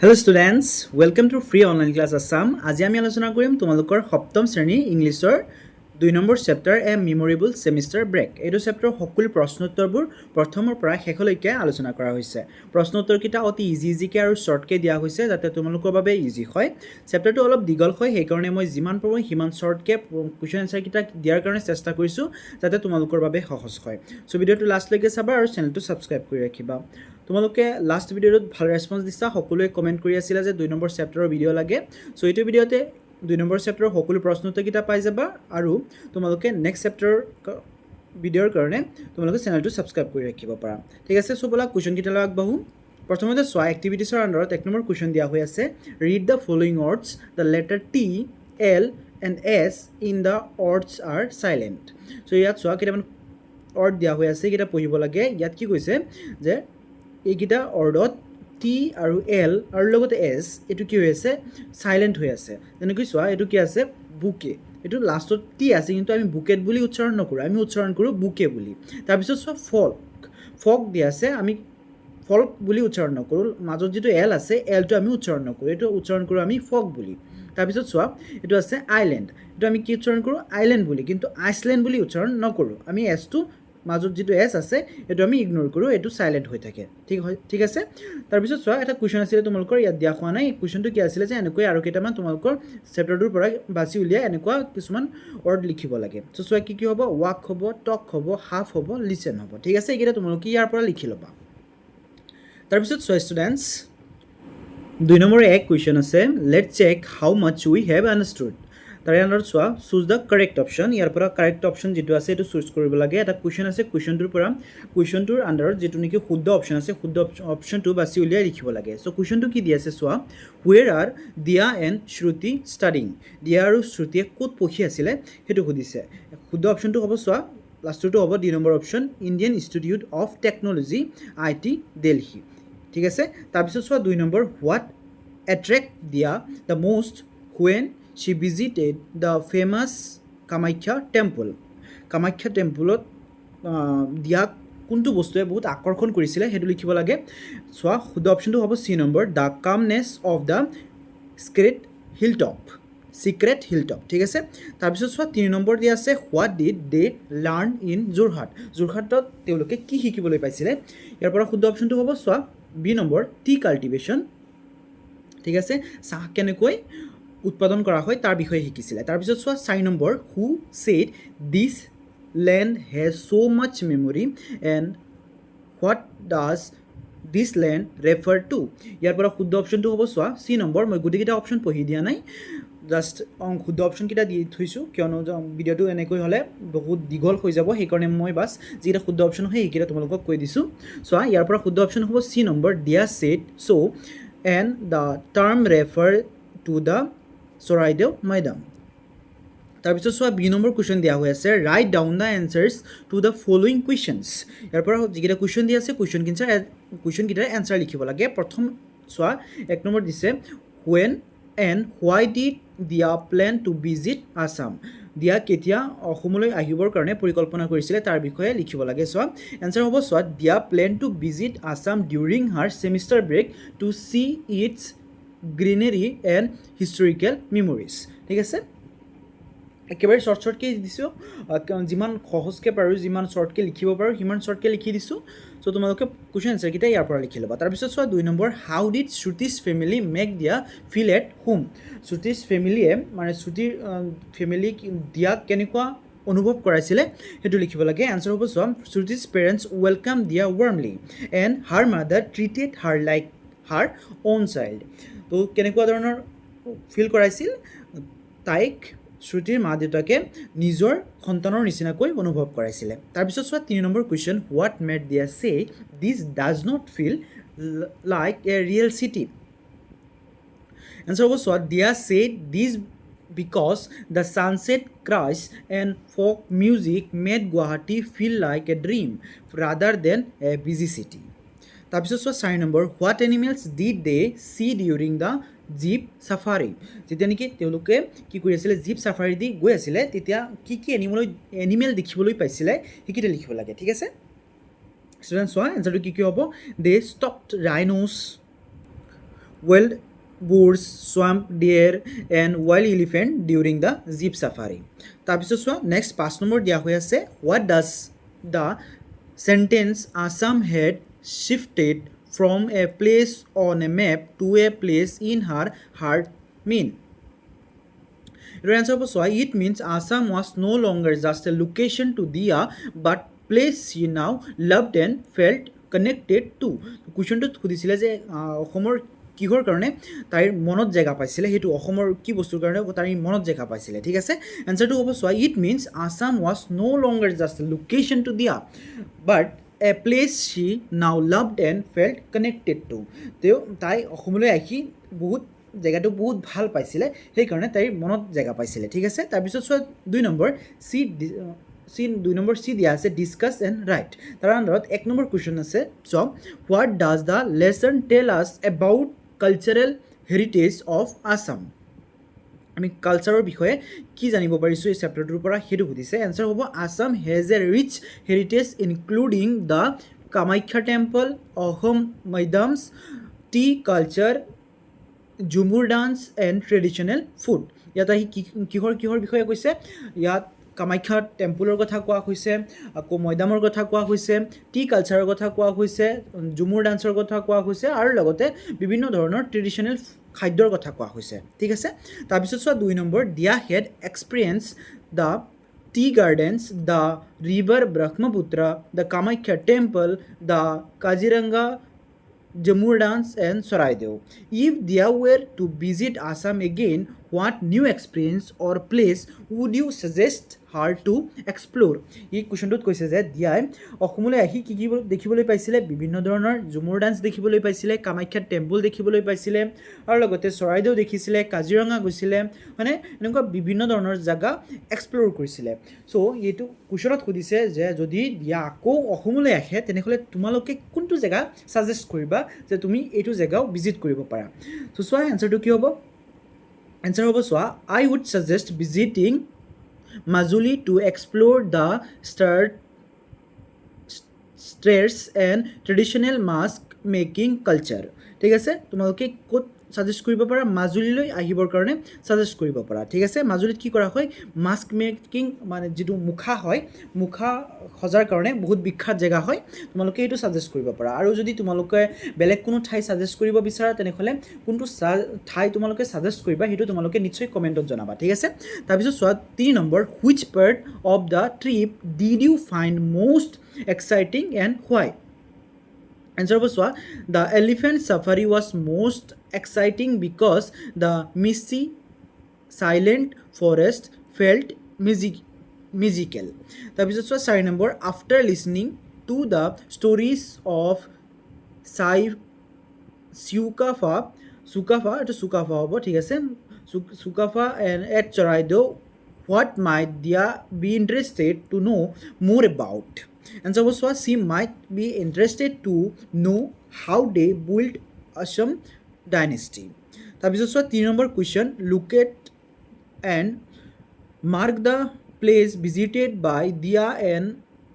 Hello students, welcome to Free Online Class Assam. আজি আমি আলোচনা কৰিম তোমালোকৰ সপ্তম শ্ৰেণী ইংলিছৰ 2 নম্বৰ চেপ্টাৰ এ মেমোৰেবল সেমিষ্টাৰ ব্ৰেক। এইটো চেপ্টাৰ সকলো প্ৰশ্নোত্তৰবোৰ প্ৰথমৰ পৰা শেষলৈকে আলোচনা কৰা হৈছে। প্ৰশ্নোত্তৰকিটা অতি ইজিকে আৰু শৰ্টকে দিয়া হৈছে যাতে তোমালোকৰ বাবে ইজি হয়। চেপ্টাৰটো অলপ দীঘল হয়, সেই কাৰণে মই যিমান পাৰো সিমান শৰ্টকে কোৱেশ্চন আনসাৰ কিটা দিয়াৰ কাৰণে চেষ্টা কৰিছো যাতে তোমালোকৰ বাবে সহজ হয়। সো ভিডিওটো লাষ্টলৈকে চাবা আৰু চেনেলটো সাবস্ক্ৰাইব কৰি ৰাখিবা। তোমালোকে লাষ্ট ভিডিওত ভাল ৰেসপন্স দিছা, সকলোৱে কমেন্ট কৰি আছিল যে 2 নম্বৰ চেপ্টাৰৰ ভিডিও লাগে। সো এইটো ভিডিওতে 2 নম্বৰ চেপ্টাৰৰ সকলো প্ৰশ্নোত্তৰ কিটা পাই যাবা আৰু তোমালোকে নেক্সট চেপ্টাৰৰ ভিডিওৰ কাৰণে তোমালোকে চেনেলটো সাবস্ক্ৰাইব কৰি ৰাখিব পাৰা। ঠিক আছে, সো বলা কোৱেশ্চন কিটা লৈ আগবাঢ়ো। প্ৰথমতে সোৱা এক্টিভিটিছৰ আন্ডাৰত 1 নম্বৰ কোৱেশ্চন দিয়া হৈ আছে, read the following words, the letter T, L and S in the words are silent. So ইয়াত সোৱা কেইটামান ৱৰ্ড দিয়া হৈ আছে, এইকেইটা পঢ়িব লাগে। ইয়াত কি কৈছে যে এইকেইটা ৱৰ্ডত টি আৰু এল আৰু লগতে এছ এইটো কি হৈ আছে, সাইলেণ্ট হৈ আছে। যেনেকৈ চোৱা এইটো কি আছে, বুকে। এইটো লাষ্টত টি আছে কিন্তু আমি বুকেট বুলি উচ্চাৰণ নকৰোঁ, আমি উচ্চাৰণ কৰোঁ বুকে বুলি। তাৰপিছত চোৱা ফল্ক, ফক দিয়া আছে, আমি ফল্ক বুলি উচ্চাৰণ নকৰোঁ। মাজত যিটো এল আছে, এলটো আমি উচ্চাৰণ নকৰোঁ, এইটো উচ্চাৰণ কৰোঁ আমি ফক বুলি। তাৰপিছত চোৱা এইটো আছে আইলেণ্ড, এইটো আমি কি উচ্চাৰণ কৰোঁ, আইলেণ্ড বুলি, কিন্তু আইচলেণ্ড বুলি উচ্চাৰণ নকৰোঁ। আমি এছটো মাজত যিটো এছ আছে এইটো আমি ইগনোৰ কৰোঁ, এইটো সাইলেণ্ট হৈ থাকে। ঠিক আছে। তাৰপিছত চোৱা এটা কুৱেশ্যন আছিলে তোমালোকৰ, ইয়াত দিয়া হোৱা নাই। কুৱেশ্যনটো কি আছিলে যে এনেকৈ আৰু কেইটামান তোমালোকৰ চেপ্টাৰটোৰ পৰা বাছি উলিয়াই এনেকুৱা কিছুমান ৱৰ্ড লিখিব লাগে। চ' চোৱা কি হ'ব, ৱাক হ'ব, টক হ'ব, হাফ হ'ব, লিচেন হ'ব। ঠিক আছে, এইকেইটা তোমালোকে ইয়াৰ পৰা লিখি ল'বা। তাৰপিছত চোৱা ষ্টুডেণ্টছ, 2 নম্বৰ এক কুৱেশ্যন আছে, let check how much we have understood. তাৰে আন্ডাৰত চোৱা চুজ দ্য কাৰেক্ট অপশ্যন। ইয়াৰ পৰা কাৰেক্ট অপশ্যন যিটো আছে এইটো চুজ কৰিব লাগে। এটা কুৱেশ্যন আছে, কুৱেশ্যনটোৰ আন্ডাৰত যিটো নেকি শুদ্ধ অপশ্যন আছে, শুদ্ধ অপশ্যনটো বাছি উলিয়াই লিখিব লাগে। চ' কুৱেশ্যনটো কি দি আছে চোৱা, হুৱেৰ আৰ দিয়া এণ্ড শ্ৰুতি ষ্টাডিং। দিয়া আৰু শ্ৰুতিয়ে ক'ত পঢ়ি আছিলে সেইটো সুধিছে। শুদ্ধ অপশ্যনটো হ'ব চোৱা লাষ্টৰটো হ'ব 2 number option, Indian Institute of Technology IIT Delhi. ঠিক আছে। তাৰপিছত চোৱা 2 number, what attract Diya the most when she visited the famous Kamakhya temple. Kamakhya টেম্পলত দিয়াক কোনটো বস্তুৱে বহুত আকৰ্ষণ কৰিছিলে সেইটো লিখিব লাগে। চোৱা শুদ্ধ অপশ্যনটো হ'ব C number, the calmness of the sacred hilltop. ঠিক আছে। তাৰপিছত চোৱা 3 নম্বৰ দিয়া আছে, what did they learn in Jorhat. যোৰহাটত তেওঁলোকে কি শিকিবলৈ পাইছিলে। ইয়াৰ পৰা শুদ্ধ অপশ্যনটো হ'ব চোৱা বি নম্বৰ, টি কাল্টিভেশ্যন। ঠিক আছে, চাহ কেনেকৈ উৎপাদন কৰা হয় তাৰ বিষয়ে শিকিছিলে। তাৰপিছত চোৱা 4 number, who said this land has so' much memory and what does this land refer to. ইয়াৰ পৰা শুদ্ধ অপশ্যনটো হ'ব চোৱা চি নম্বৰ। মই গোটেইকেইটা অপশ্যন পঢ়ি দিয়া নাই, জাষ্ট শুদ্ধ অপশ্যনকেইটা দি থৈছোঁ, কিয়নো ভিডিঅ'টো এনেকৈ হ'লে বহুত দীঘল হৈ যাব, সেইকাৰণে মই বাছ যিকেইটা শুদ্ধ অপশ্যন হয় সেইকেইটা তোমালোকক কৈ দিছোঁ। চোৱা ইয়াৰ পৰা শুদ্ধ অপশ্যন হ'ব C number, Diya said so' and the term refer to the Charaideo Maidam. তাৰপিছত চোৱা বি নম্বৰ কুৱেশ্যন দিয়া হৈ আছে, write down the answers to the following questions. ইয়াৰ পৰা যিকেইটা কুৱেশ্যন দিয়া আছে কুৱেশ্যনকেইটাৰ এনচাৰ লিখিব লাগে। প্ৰথম চোৱা 1 নম্বৰ দিছে, হুৱেন এণ্ড হোৱাই ডিড দিয়া প্লেন টু ভিজিট আছাম। দিয়া কেতিয়া অসমলৈ আহিবৰ কাৰণে পৰিকল্পনা কৰিছিলে তাৰ বিষয়ে লিখিব লাগে। চোৱা এনচাৰ হ'ব চোৱা দিয়া plan to visit Assam during her semester break to see its greenery and historical memories. ঠিক আছে, একেবাৰে শ্বৰ্টকৈ দিছোঁ, যিমান সহজকৈ পাৰোঁ, যিমান শ্বৰ্টকৈ লিখিব পাৰোঁ সিমান শ্বৰ্টকৈ লিখি দিছোঁ। চ' তোমালোকে কুৱেশ্যন এনচাৰকেইটা ইয়াৰ পৰা লিখি ল'বা। তাৰপিছত চোৱা 2 number, how did Shruti's family make Diya feel at home. Shruti's ফেমিলিয়ে মানে শ্ৰুতিৰ ফেমিলিক দিয়াক কেনেকুৱা অনুভৱ কৰাইছিলে সেইটো লিখিব লাগে। এনচাৰ হ'ব চোৱা শ্ৰুতিছ parents welcome Diya warmly and her mother treated her like her own child. তো কেনেকুৱা ধৰণৰ ফিল কৰাইছিল, তাইক শ্ৰুতিৰ মা দেউতাকে নিজৰ সন্তানৰ নিচিনাকৈ অনুভৱ কৰাইছিলে। তাৰপিছত চোৱা 3 number question, what made Diya say this does not feel like a real city. Answer হ'ব চোৱা Diya say this because the sunset cruise and folk music made Guwahati feel like a dream rather than a busy city. তাৰপিছত চোৱা 4 number, what animals did they see during the jeep safari. যেতিয়া নেকি তেওঁলোকে কি কৰি আছিলে, জীপ চাফাৰী দি গৈ আছিলে তেতিয়া কি এনিমেল দেখিবলৈ পাইছিলে সেইকেইটা লিখিব লাগে। ঠিক আছে ষ্টুডেণ্ট, চোৱা এনচাৰটো কি হ'ব, দে ষ্টপড ৰাইন'ছ wild boars, swamp deer and wild elephant during the jeep safari. তাৰপিছত চোৱা নেক্সট 5 নম্বৰ দিয়া হৈ আছে what does the sentence Assam had shifted from a place on a map to a place in her heart mean? Your answer was why it means Assam was no longer just a location to Dia but place she now loved and felt connected to. কুৱেশ্যনটোত সুধিছিলে যে অসমৰ কিহৰ কাৰণে তাইৰ মনত জেগা পাইছিলে সেইটো অসমৰ কি বস্তুৰ কাৰণে তাইৰ মনত জেগা পাইছিলে ঠিক আছে এনসাৰটো হ'ব চোৱা it means Assam was no' longer just a location to দিয়া but a place she now loved and felt connected to তাই অসমলৈ আহি বহুত জেগাটো বহুত ভাল পাইছিলে সেইকাৰণে তাইৰ মনত জেগা পাইছিলে ঠিক আছে তাৰপিছত চোৱা 2 নম্বৰ দুই নম্বৰ চি দিয়া আছে ডিছকাছ এণ্ড ৰাইট তাৰ আণ্ডাৰত 1 নম্বৰ কুৱেশ্যন আছে চ' হোৱাট ডাজ দ্য লেচন টেল আছ about cultural heritage of Assam আমি কালচাৰৰ বিষয়ে কি জানিব পাৰিছোঁ এই চেপ্টাৰটোৰ পৰা সেইটো সুধিছে এনচাৰ হ'ব Assam has a rich heritage including the Kamakhya temple Ahom Maidams tea culture Jhumur dance and traditional food ইয়াত আহি কিহৰ বিষয়ে কৈছে ইয়াত কামাখ্যা টেম্পলৰ কথা কোৱা হৈছে আকৌ মৈদামৰ কথা কোৱা হৈছে টি কালচাৰৰ কথা কোৱা হৈছে ঝুমুৰ ডান্সৰ কথা কোৱা হৈছে আৰু লগতে বিভিন্ন ধৰণৰ ট্ৰেডিশ্যনেল খাদ্যৰ কথা কোৱা হৈছে ঠিক আছে তাৰপিছত চোৱা 2 number Diya had experience the tea gardens the river Brahmaputra the Kamakhya temple the Kaziranga Jamur dance and Saraideo. If they were to visit Assam again, what new experience or place would you suggest her to explore? এই কুৱেশ্যনটোত কৈছে যে দিয়াই অসমলৈ আহি কি দেখিবলৈ পাইছিলে বিভিন্ন ধৰণৰ ঝুমুৰ ডান্স দেখিবলৈ পাইছিলে কামাখ্যা টেম্পল দেখিবলৈ পাইছিলে আৰু লগতে চৰাইদেউ দেখিছিলে কাজিৰঙা গৈছিলে মানে এনেকুৱা বিভিন্ন ধৰণৰ জাগা এক্সপ্ল'ৰ কৰিছিলে চ' এইটো কুৱেশ্যনত সুধিছে যে যদি দিয়া আকৌ অসমলৈ আহে তেনেহ'লে তোমালোকে কোনটো জেগা ছাজেষ্ট কৰিবা যে তুমি এইটো জেগাও ভিজিট কৰিব পাৰা চ' চোৱা এনচাৰটো কি হ'ব এনচাৰ হ'ব চোৱা I would suggest visiting Majuli to explore the satras and traditional mask making culture ঠিক আছে তোমালোকে ক'ত ছাজেষ্ট কৰিব পাৰা মাজুলীলৈ আহিবৰ কাৰণে ছাজেষ্ট কৰিব পাৰা ঠিক আছে মাজুলীত কি কৰা হয় মাস্ক মেকিং মানে যিটো মুখা হয় মুখা সজাৰ কাৰণে বহুত বিখ্যাত জেগা হয় তোমালোকে এইটো ছাজেষ্ট কৰিব পাৰা আৰু যদি তোমালোকে বেলেগ কোনো ঠাই ছাজেষ্ট কৰিব বিচাৰা তেনেহ'লে কোনটো ঠাই তোমালোকে ছাজেষ্ট কৰিবা সেইটো তোমালোকে নিশ্চয় কমেণ্টত জনাবা ঠিক আছে তাৰপিছত চোৱা 3 number which part of the trip did you find most exciting and why Answer was what? The elephant safari was most exciting because the misty, silent forest felt magical. তাৰপিছত চোৱা 4 number after listening to the stories of Sukafa এইটো Sukafa হ'ব ঠিক আছে Sukafa and at Choraideau what might they be interested to know more about? And so she might be interested to know how they built Assam dynasty. তাৰপিছত চোৱা 3 number question locate and mark the place visited by Dia and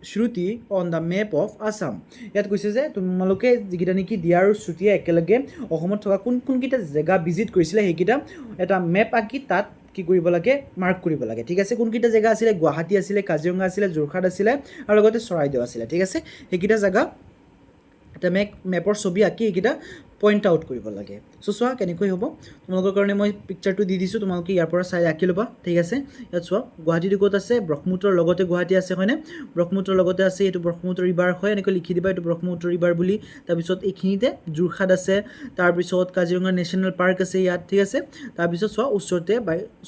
Shruti on the map of Assam. ইয়াত কৈছে যে তোমালোকে যিকেইটা নেকি দিয়া আৰু শ্ৰুতিয়ে একেলগে অসমত থকা কোনকেইটা জেগা ভিজিট কৰিছিলে সেইকেইটা এটা মেপ আঁকি তাত কি কৰিব লাগে মাৰ্ক কৰিব লাগে ঠিক আছে কোনকেইটা জেগা আছিলে গুৱাহাটী আছিলে কাজিৰঙা আছিলে যোৰহাট আছিলে আৰু লগতে চৰাইদেউ আছিলে ঠিক আছে সেইকেইটা জেগা এটা মেপৰ ছবি আঁকি এইকেইটা পইণ্ট আউট কৰিব লাগে চ' চোৱা কেনেকৈ হ'ব তোমালোকৰ কাৰণে মই পিকচাৰটো দি দিছোঁ তোমালোকে ইয়াৰ পৰা চাই আঁকি ল'বা ঠিক আছে ইয়াত চোৱা গুৱাহাটীটো ক'ত আছে ব্ৰহ্মপুত্ৰৰ লগতে গুৱাহাটী আছে হয়নে ব্ৰহ্মপুত্ৰৰ লগতে আছে এইটো ব্ৰহ্মপুত্ৰ ৰিভাৰ হয় এনেকৈ লিখি দিবা এইটো ব্ৰহ্মপুত্ৰ ৰিভাৰ বুলি তাৰপিছত এইখিনিতে যোৰহাট আছে তাৰপিছত কাজিৰঙা নেশ্যনেল পাৰ্ক আছে ইয়াত ঠিক আছে তাৰপিছত চোৱা ওচৰতে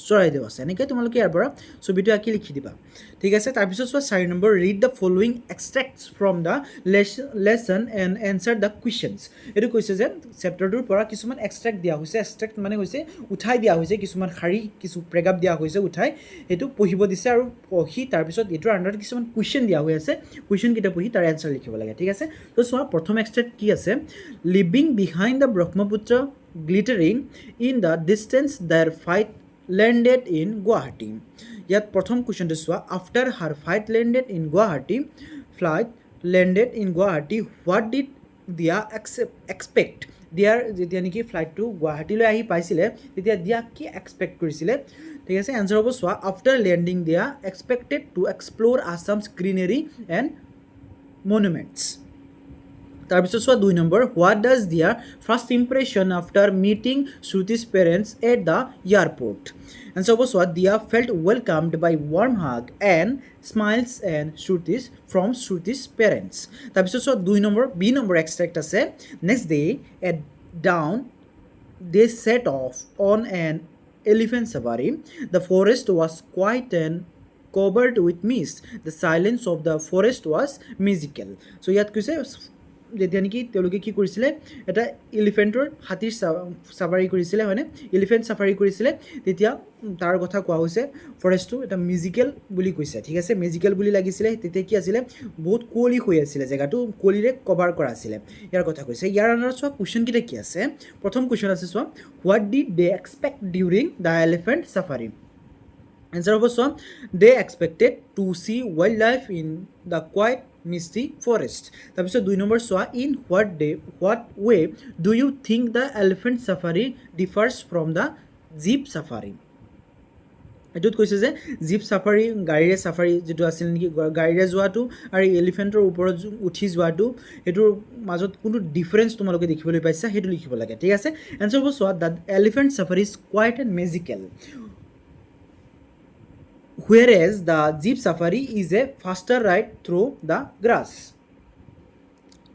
চৰাইদেউ আছে এনেকৈ তোমালোকে ইয়াৰ পৰা ছবিটো আঁকি লিখি দিবা ঠিক আছে তাৰপিছত চোৱা 4 number read the following extracts from the lesson and answer the questions এইটো কৈছে যে চেপ্টাৰটোৰ পৰা কিছুমান এক্সট্ৰেক্ট দিয়া হৈছে এক্সট্ৰেক্ট মানে হৈছে উঠাই দিয়া হৈছে কিছুমান শাৰী কিছু প্ৰেগাপ দিয়া হৈছে উঠাই সেইটো পঢ়িব দিছে আৰু পঢ়ি তাৰপিছত এইটোৰ আণ্ডাৰত কিছুমান কুৱেশ্যন দিয়া হৈ আছে কুৱেশ্যনকেইটা পঢ়ি তাৰ এনচাৰ লিখিব লাগে ঠিক আছে তো চোৱা প্ৰথম এক্সট্ৰেক্ট কি আছে living behind the Brahmaputra glittering in the distance their flight landed in Guwahati ইয়াত প্ৰথম কুৱেশ্যনটো চোৱা after her flight landed in Guwahati what did Diya expect there যেতিয়া নেকি ফ্লাইটটো গুৱাহাটীলৈ আহি পাইছিলে তেতিয়া দিয়া কি এক্সপেক্ট কৰিছিলে ঠিক আছে এনচাৰ হ'ব চোৱা after landing Diya expected to explore Assam's greenery and monuments তাৰপিছত চোৱা 2 নম্বৰ হোৱাট ডাজ দিয়াৰ first impression after meeting Shruti's parents at the airport answer হ'ব চোৱা Diya felt welcomed by warm hug and smiles and Shruti's from Shruti's parents তাৰপিছত চোৱা 2 number B number extract আছে next day at dawn they set off on an elephant safari. The forest was quiet and covered with mist. The silence of the forest was magical. So ইয়াত কৈছে যেতিয়া নেকি তেওঁলোকে কি কৰিছিলে এটা এলিফেণ্টৰ হাতীৰ চাফাৰী কৰিছিলে হয়নে এলিফেণ্ট চাফাৰী কৰিছিলে তেতিয়া তাৰ কথা কোৱা হৈছে ফৰেষ্টটো এটা মিউজিকেল বুলি কৈছে ঠিক আছে মিউজিকেল বুলি লাগিছিলে তেতিয়া কি আছিলে বহুত কুঁৱলী হৈ আছিলে জেগাটো কুঁৱলীৰে কভাৰ কৰা আছিলে ইয়াৰ কথা কৈছে ইয়াৰ আণ্ডাৰত চোৱা কুৱেশ্যনকেইটা কি আছে প্ৰথম কুৱেশ্যন আছে চোৱা what did they expect during the elephant safari answer হ'ব চোৱা they expected to see wild life in the quiet misty forest তাৰপিছত 2 নম্বৰ চোৱা in what way do you think the elephant safari differs from the jeep safari এইটোত কৈছে যে jeep safari গাড়ীৰে safari যিটো আছিল নেকি গাড়ীৰে যোৱাটো আৰু এলিফেণ্টৰ ওপৰত উঠি যোৱাটো সেইটোৰ মাজত কোনো ডিফাৰেঞ্চ তোমালোকে দেখিবলৈ পাইছা সেইটো লিখিব লাগে ঠিক আছে এনচাৰ হ'ব চোৱা the elephant safari is quiet and magical whereas the jeep safari is a faster ride through the grass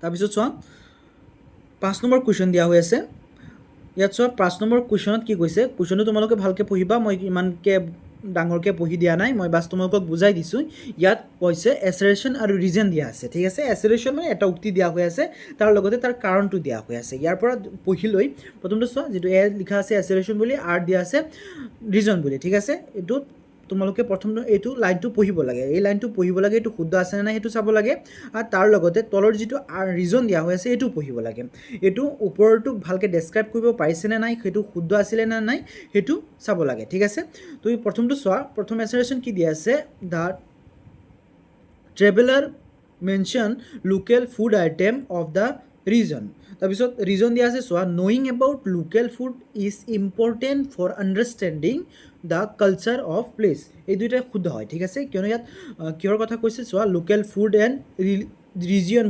তাৰপিছত চোৱা 5 নম্বৰ কুৱেশ্যন দিয়া হৈ আছে ইয়াত চোৱা 5 নম্বৰ কুৱেশ্যনত কি কৈছে কুৱেশ্যনটো তোমালোকে ভালকৈ পঢ়িবা মই ইমানকৈ ডাঙৰকৈ পঢ়ি দিয়া নাই মই বাছ তোমালোকক বুজাই দিছোঁ ইয়াত কৈছে এছাৰেশ্যন আৰু ৰিজন দিয়া আছে ঠিক আছে এছাৰেশ্যন মানে এটা উক্তি দিয়া হৈ আছে তাৰ লগতে তাৰ কাৰণটো দিয়া হৈ আছে ইয়াৰ পৰা পঢ়ি লৈ প্ৰথমটো চোৱা যিটো এ লিখা আছে এছাৰেশ্যন বুলি আৰ দিয়া আছে ৰিজন বুলি ঠিক আছে এইটোত তোমালোকে প্ৰথম এইটো লাইনটো পঢ়িব লাগে এই লাইনটো পঢ়িব লাগে এইটো শুদ্ধ আছে নে নাই সেইটো চাব লাগে আৰু তাৰ লগতে তলৰ যিটো ৰিজন দিয়া হৈ আছে এইটো পঢ়িব লাগে এইটো ওপৰটো ভালকৈ ডেছক্ৰাইব কৰিব পাৰিছে নে নাই সেইটো শুদ্ধ আছিলে নে নাই সেইটো চাব লাগে ঠিক আছে তো প্ৰথমটো চোৱা প্ৰথম এছাৰেশ্যন কি দিয়া আছে the traveller mention local food item of the region তাৰপিছত ৰিজন দিয়া আছে চোৱা knowing about local food is important for understanding the culture of place এই দুইটা শুদ্ধ হয় ঠিক আছে কিয়নো ইয়াত কিহৰ কথা কৈছে চোৱা লোকেল ফুড এণ্ড ৰিজিয়ন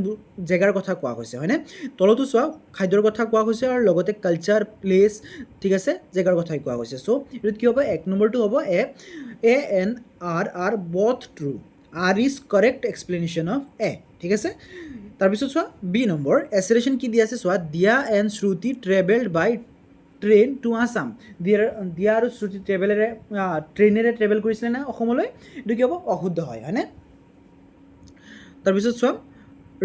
জেগাৰ কথা কোৱা হৈছে হয়নে তলতো চোৱা খাদ্যৰ কথা কোৱা হৈছে আৰু লগতে কালচাৰ প্লেচ ঠিক আছে জেগাৰ কথাই কোৱা হৈছে চ' এইটোত কি হ'ব 1 নম্বৰটো হ'ব A and R both true R is correct explanation of A ঠিক আছে তাৰপিছত চোৱা বি নম্বৰ এছাৰেশ্যন কি দিয়া আছে চোৱা Diya and Shruti travelled by train to Assam Diya আৰু শ্ৰুতি ট্ৰেইনেৰে ট্ৰেভেল কৰিছিলে নে অসমলৈ এইটো কি হ'ব অশুদ্ধ হয় হয়নে তাৰপিছত চোৱা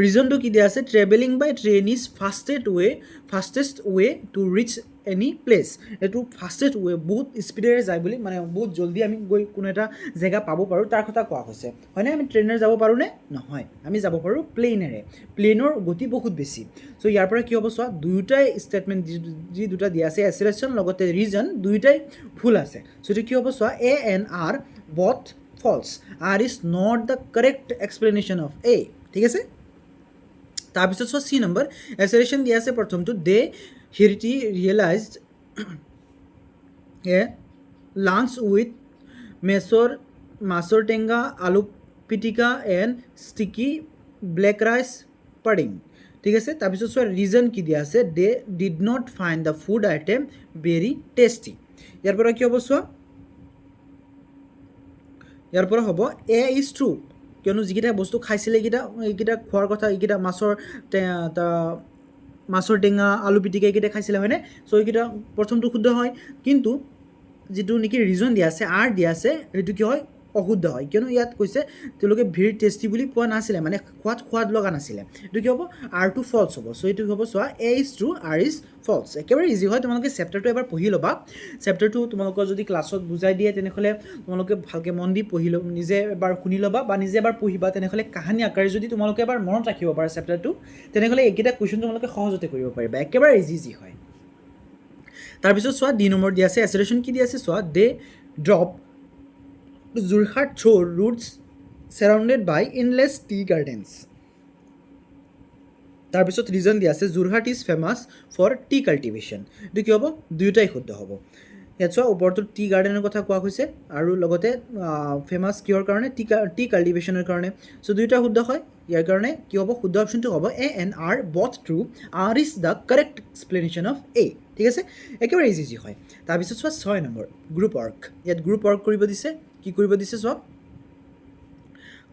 ৰিজনটো কি দিয়া আছে travelling by train is fastest way to reach any place এইটো ফাষ্টেষ্ট ৱে বহুত স্পীডেৰে যায় বুলি মানে বহুত জলদি আমি গৈ কোনো এটা জেগা পাব পাৰোঁ তাৰ কথা কোৱা হৈছে হয়নে আমি ট্ৰেইনেৰে যাব পাৰোঁনে নহয় আমি যাব পাৰোঁ প্লেইনৰ গতি বহুত বেছি চ' ইয়াৰ পৰা কি হ'ব চোৱা দুয়োটাই ষ্টেটমেণ্ট যি দুটা দিয়া আছে এছাৰেশ্যন লগতে ৰিজন দুয়োটাই ভুল আছে চ' এইটো কি হ'ব চোৱা A and R both false R is not the correct explanation of A ঠিক আছে তাৰপিছত চোৱা চি নম্বৰ এছাৰেশ্যন দিয়া আছে প্ৰথমটো দে হিৰটি ৰিয়েলাইজড এ লাঞ্চ উইথ মাছৰ tenga aloo pitika and sticky black rice pudding ঠিক আছে তাৰপিছত চোৱা ৰিজন কি দিয়া আছে they did not find the food item very tasty ইয়াৰ পৰা কি হ'ব চোৱা ইয়াৰ পৰা হ'ব এ ইজ ট্ৰু কিয়নো যিকেইটা বস্তু খাইছিলে এইকেইটা খোৱাৰ কথা এইকেইটা মাছৰ টেঙা আলু পিটিকা এইকেইটা খাইছিলে হয়নে চ' এইকেইটা প্ৰথমটো শুদ্ধ হয় কিন্তু যিটো নেকি ৰিজন দিয়া আছে আৰ দিয়া আছে সেইটো কি হয় অশুদ্ধ হয় কিয়নো ইয়াত কৈছে তেওঁলোকে ভেৰি টেষ্টি বুলি পোৱা নাছিলে মানে সোৱাদ লগা নাছিলে এইটো কি হ'ব আৰটো ফল্ছ হ'ব চ' এইটো হ'ব চোৱা A is true R is false একেবাৰে ইজি হয় তোমালোকে চেপ্টাৰটো এবাৰ পঢ়ি ল'বা চেপ্টাৰটো তোমালোকৰ যদি ক্লাছত বুজাই দিয়ে তেনেহ'লে তোমালোকে ভালকৈ মন দি পঢ়ি ল'ব নিজে এবাৰ শুনি ল'বা বা নিজে এবাৰ পঢ়িবা তেনেহ'লে কাহিনী আকাৰে যদি তোমালোকে এবাৰ মনত ৰাখিব পাৰা চেপ্টাৰটো তেনেহ'লে এইকেইটা কুৱেশ্যন তোমালোকে সহজতে কৰিব পাৰিবা একেবাৰে ইজি হয় তাৰপিছত চোৱা ডি নম্বৰ দিয়া আছে এছাৰেশ্যন কি দিয়া আছে চোৱা they drop Jorhat shore routes surrounded by endless tea gardens তাৰপিছত ৰিজন দিয়া আছে Jorhat is famous for tea cultivation. এইটো কি হ'ব? দুয়োটাই শুদ্ধ হ'ব। ইয়াত চোৱা ওপৰতো টি গাৰ্ডেনৰ কথা কোৱা হৈছে আৰু লগতে ফেমাছ কিহৰ কাৰণে? টি কাল্টিভেশ্যনৰ কাৰণে। চ' দুয়োটা শুদ্ধ হয়। ইয়াৰ কাৰণে কি হ'ব? শুদ্ধ অপশ্যনটো হ'ব A and R both true. R is the correct explanation of A. ঠিক আছে, একেবাৰে ইজি হয়। তাৰপিছত চোৱা 6 নম্বৰ গ্ৰুপ ৱৰ্ক। ইয়াত গ্ৰুপ ৱৰ্ক কৰিব দিছে। কি কৰিব দিছে চোৱা?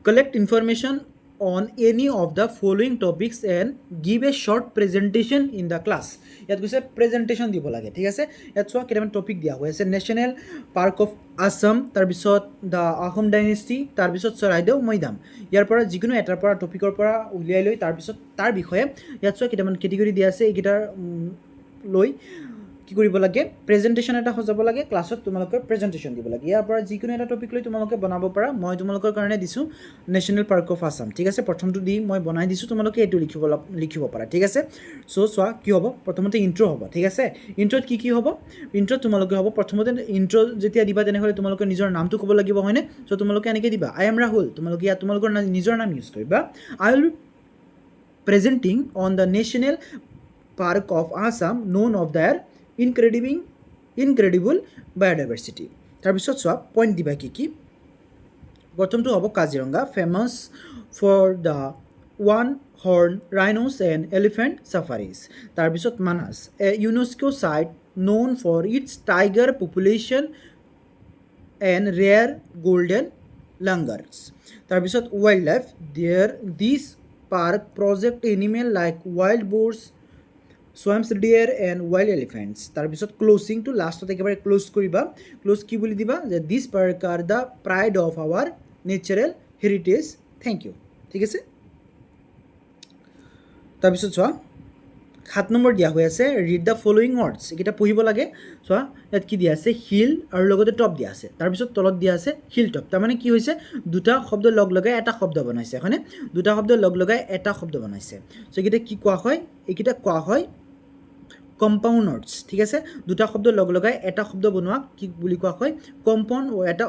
Collect information on any of the following topics and give a short presentation in the class. ইয়াত কৈছে প্ৰেজেণ্টেশ্যন দিব লাগে। ঠিক আছে, ইয়াত চোৱা কেইটামান টপিক দিয়া হৈ আছে। নেশ্যনেল পাৰ্ক অফ আছাম, তাৰপিছত দ্য আহোম ডাইনেষ্টি, তাৰপিছত চৰাইদেউ মৈদাম। ইয়াৰ পৰা যিকোনো এটাৰ পৰা টপিকৰ পৰা উলিয়াই লৈ তাৰপিছত তাৰ বিষয়ে ইয়াত চোৱা কেইটামান কেটেগৰী দিয়া আছে। এইকেইটাৰ লৈ কি কৰিব লাগে? প্ৰেজেণ্টেশ্যন এটা সজাব লাগে। ক্লাছত তোমালোকে প্ৰেজেণ্টেশ্যন দিব লাগে। ইয়াৰ পৰা যিকোনো এটা টপিক লৈ তোমালোকে বনাব পাৰা। মই তোমালোকৰ কাৰণে দিছোঁ নেশ্যনেল পাৰ্ক অফ আছাম। ঠিক আছে, প্ৰথমটো দি মই বনাই দিছোঁ, তোমালোকে এইটো লিখিব পাৰা। ঠিক আছে, চ' চোৱা কি হ'ব? প্ৰথমতে ইণ্ট্ৰ' হ'ব। ঠিক আছে, ইণ্ট্ৰ'ত কি হ'ব? ইণ্ট্ৰ'ত তোমালোকে হ'ব প্ৰথমতে ইণ্ট্ৰ' যেতিয়া দিবা তেনেহ'লে তোমালোকে নিজৰ নামটো ক'ব লাগিব, হয়নে? চ' তোমালোকে এনেকৈ দিবা আই এম ৰাহুল। তোমালোকে ইয়াত তোমালোকৰ নিজৰ নাম ইউজ কৰিবা। I will presenting on the national park of Assam known of their incredible biodiversity. তাৰপিছত চোৱা পইণ্ট দিবা কি কি। প্ৰথমটো হ'ব Kaziranga, famous for the one horn rhinos and elephant safaris. তাৰপিছত Manas, a UNESCO site known for its tiger population and rare golden langurs. তাৰপিছত wild life, this park protect animal like wild boars, swamp deer and wild elephants. তাৰপিছত ক্ল'জিংটো লাষ্টত একেবাৰে close কৰিবা। Close কি বুলি দিবা? যে this park are the pride of our natural heritage, thank you. ঠিক আছে, তাৰপিছত চোৱা 7 নম্বৰ দিয়া হৈ আছে ৰিড দ্য ফলোয়িং ৱৰ্ডছ। এইকেইটা পঢ়িব লাগে। চোৱা ইয়াত কি দিয়া আছে? হিল আৰু লগতে টপ দিয়া আছে। তাৰপিছত তলত দিয়া আছে হিল টপ। তাৰমানে কি হৈছে? দুটা শব্দ লগ লগাই এটা শব্দ বনাইছে, হয়নে? দুটা শব্দ লগ লগাই এটা শব্দ বনাইছে। চ' এইকেইটা কি কোৱা হয়? এইকেইটা কোৱা হয় কম্পাউণ্ড ৱৰ্ডছ। ঠিক আছে, দুটা শব্দ লগ লগাই এটা শব্দ বনোৱা কি বুলি কোৱা হয়? কম্পাউণ্ড, এটা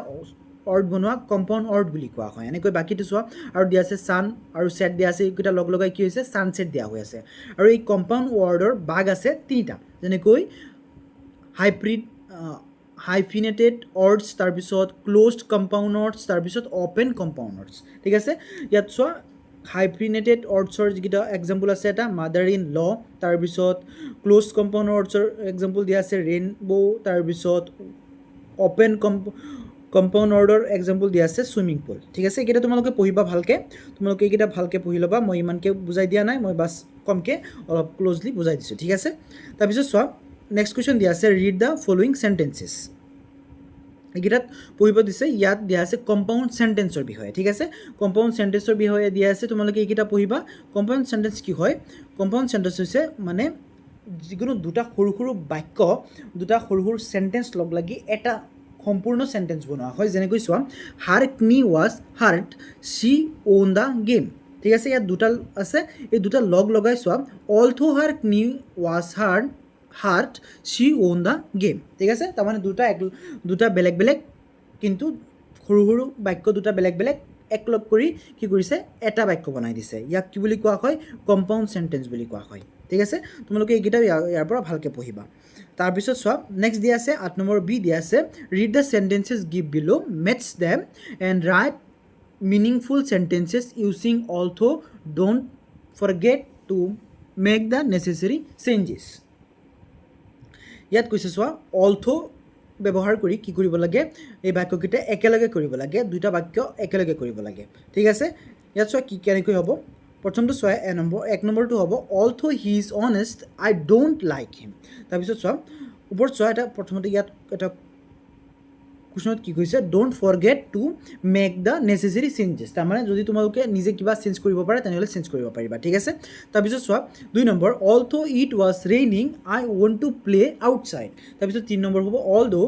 ৱৰ্ড বনোৱা কম্পাউণ্ড ৱৰ্ড বুলি কোৱা হয়। এনেকৈ বাকীটো চোৱা আৰু দিয়া আছে ছান আৰু ছেট দিয়া আছে। এইকেইটা লগ লগাই কি হৈছে? ছানছেট দিয়া হৈ আছে। আৰু এই কম্পাউণ্ড ৱৰ্ডৰ ভাগ আছে 3টা, যেনেকৈ হাইফিনেটেড ৱৰ্ডছ, তাৰপিছত ক্ল'জড কম্পাউণ্ড ৱৰ্ডছ, তাৰপিছত অ'পেন কম্পাউণ্ড ৱৰ্ডছ। ঠিক আছে, ইয়াত চোৱা হাইফিনেটেড ৱৰ্ডছৰ যিকেইটা এক্সাম্পল আছে, এটা মাদাৰ ইন ল, তাৰপিছত ক্ল'জ কম্পাউণ্ড ৱৰ্ডছৰ এক্সাম্পল দিয়া আছে ৰেইনবো, তাৰপিছত অ'পেন কম্পাউণ্ড ৱৰ্ডৰ এক্সাম্পল দিয়া আছে চুইমিং পুল। ঠিক আছে, এইকেইটা তোমালোকে পঢ়িবা ভালকৈ। তোমালোকে এইকেইটা ভালকৈ পঢ়ি ল'বা। মই ইমানকৈ বুজাই দিয়া নাই, মই বাছ কমকৈ অলপ ক্ল'জলি বুজাই দিছোঁ। ঠিক আছে, তাৰপিছত চোৱা নেক্সট কুৱেশ্যন দিয়া আছে ৰিড দ্য ফলোয়িং চেণ্টেঞ্চেছ। এইকেইটাত পঢ়িব দিছে। ইয়াত দিয়া আছে কম্পাউণ্ড চেণ্টেঞ্চৰ বিষয়ে। ঠিক আছে, কম্পাউণ্ড চেণ্টেঞ্চৰ বিষয়ে দিয়া আছে। তোমালোকে এইকেইটা পঢ়িবা। কম্পাউণ্ড চেণ্টেঞ্চ কি হয়? কম্পাউণ্ড চেণ্টেঞ্চ হৈছে মানে যিকোনো দুটা সৰু সৰু বাক্য, দুটা সৰু সৰু চেণ্টেঞ্চ লগ লাগি এটা সম্পূৰ্ণ চেণ্টেঞ্চ বনোৱা হয়। যেনেকৈ চোৱা হাৰ নি was heart, Shi won the game. ঠিক আছে, ইয়াত দুটা আছে। এই দুটা লগ লগাই চোৱা অলথো হাৰ নি was heart, Shi won the game. ঠিক আছে, তাৰমানে দুটা বেলেগ বেলেগ কিন্তু সৰু সৰু বাক্য দুটা বেলেগ বেলেগ একলগ কৰি কি কৰিছে? এটা বাক্য বনাই দিছে। ইয়াক কি বুলি কোৱা হয়? কম্পাউণ্ড চেণ্টেঞ্চ বুলি কোৱা হয়। ঠিক আছে, তোমালোকে এইকেইটা ইয়াৰ পৰা ভালকৈ পঢ়িবা। তাৰপিছত চোৱা নেক্সট দিয়া আছে 8 নম্বৰ বি দিয়া আছে read the sentences give below' match them and write meaningful sentences using although don't forget to make the necessary changes. ইয়াত কৈছে চোৱা অলথো ব্যৱহাৰ কৰি কি কৰিব লাগে? এই বাক্যকেইটা একেলগে কৰিব লাগে। দুটা বাক্য একেলগে কৰিব লাগে। ঠিক আছে, ইয়াত চোৱা কি কেনেকৈ হ'ব? প্ৰথমটো চোৱা 1 নম্বৰটো হ'ব although he is honest I don't like him. তাৰপিছত চোৱা ওপৰত চোৱা এটা প্ৰথমতে ইয়াত এটা কুৱেশ্যনত কি কৈছে? Don't forget to make the necessary changes. তাৰমানে যদি তোমালোকে নিজে কিবা চেঞ্জ কৰিব পাৰে তেনেহ'লে চেঞ্জ কৰিব পাৰিবা। ঠিক আছে, তাৰপিছত চোৱা 2 number although it was raining I went to play outside. তাৰপিছত 3 নম্বৰ হ'ব although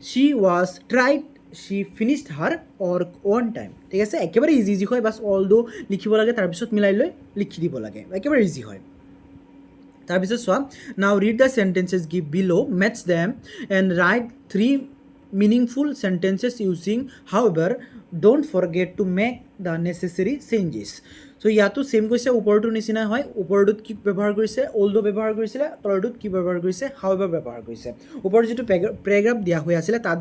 she was tired she finished her work on time. ঠিক আছে, একেবাৰে ইজি হয়। বাছ অলদো লিখিব লাগে, তাৰপিছত মিলাই লৈ লিখি দিব লাগে। একেবাৰে ইজি হয়। তাৰপিছত চোৱা now read the sentences give below' match them and write 3 meaningful sentences using however don't forget to make the necessary changes. চ' ইয়াতো ছেইম কৈছে ওপৰটোৰ নিচিনা হয় ওপৰটোত কি ব্যৱহাৰ কৰিছে অলদো ব্যৱহাৰ কৰিছিলে তলৰটোত কি ব্যৱহাৰ কৰিছে হাউএভাৰ ব্যৱহাৰ কৰিছে ওপৰত যিটো পেৰাগ্ৰাফ দিয়া হৈ আছিলে তাত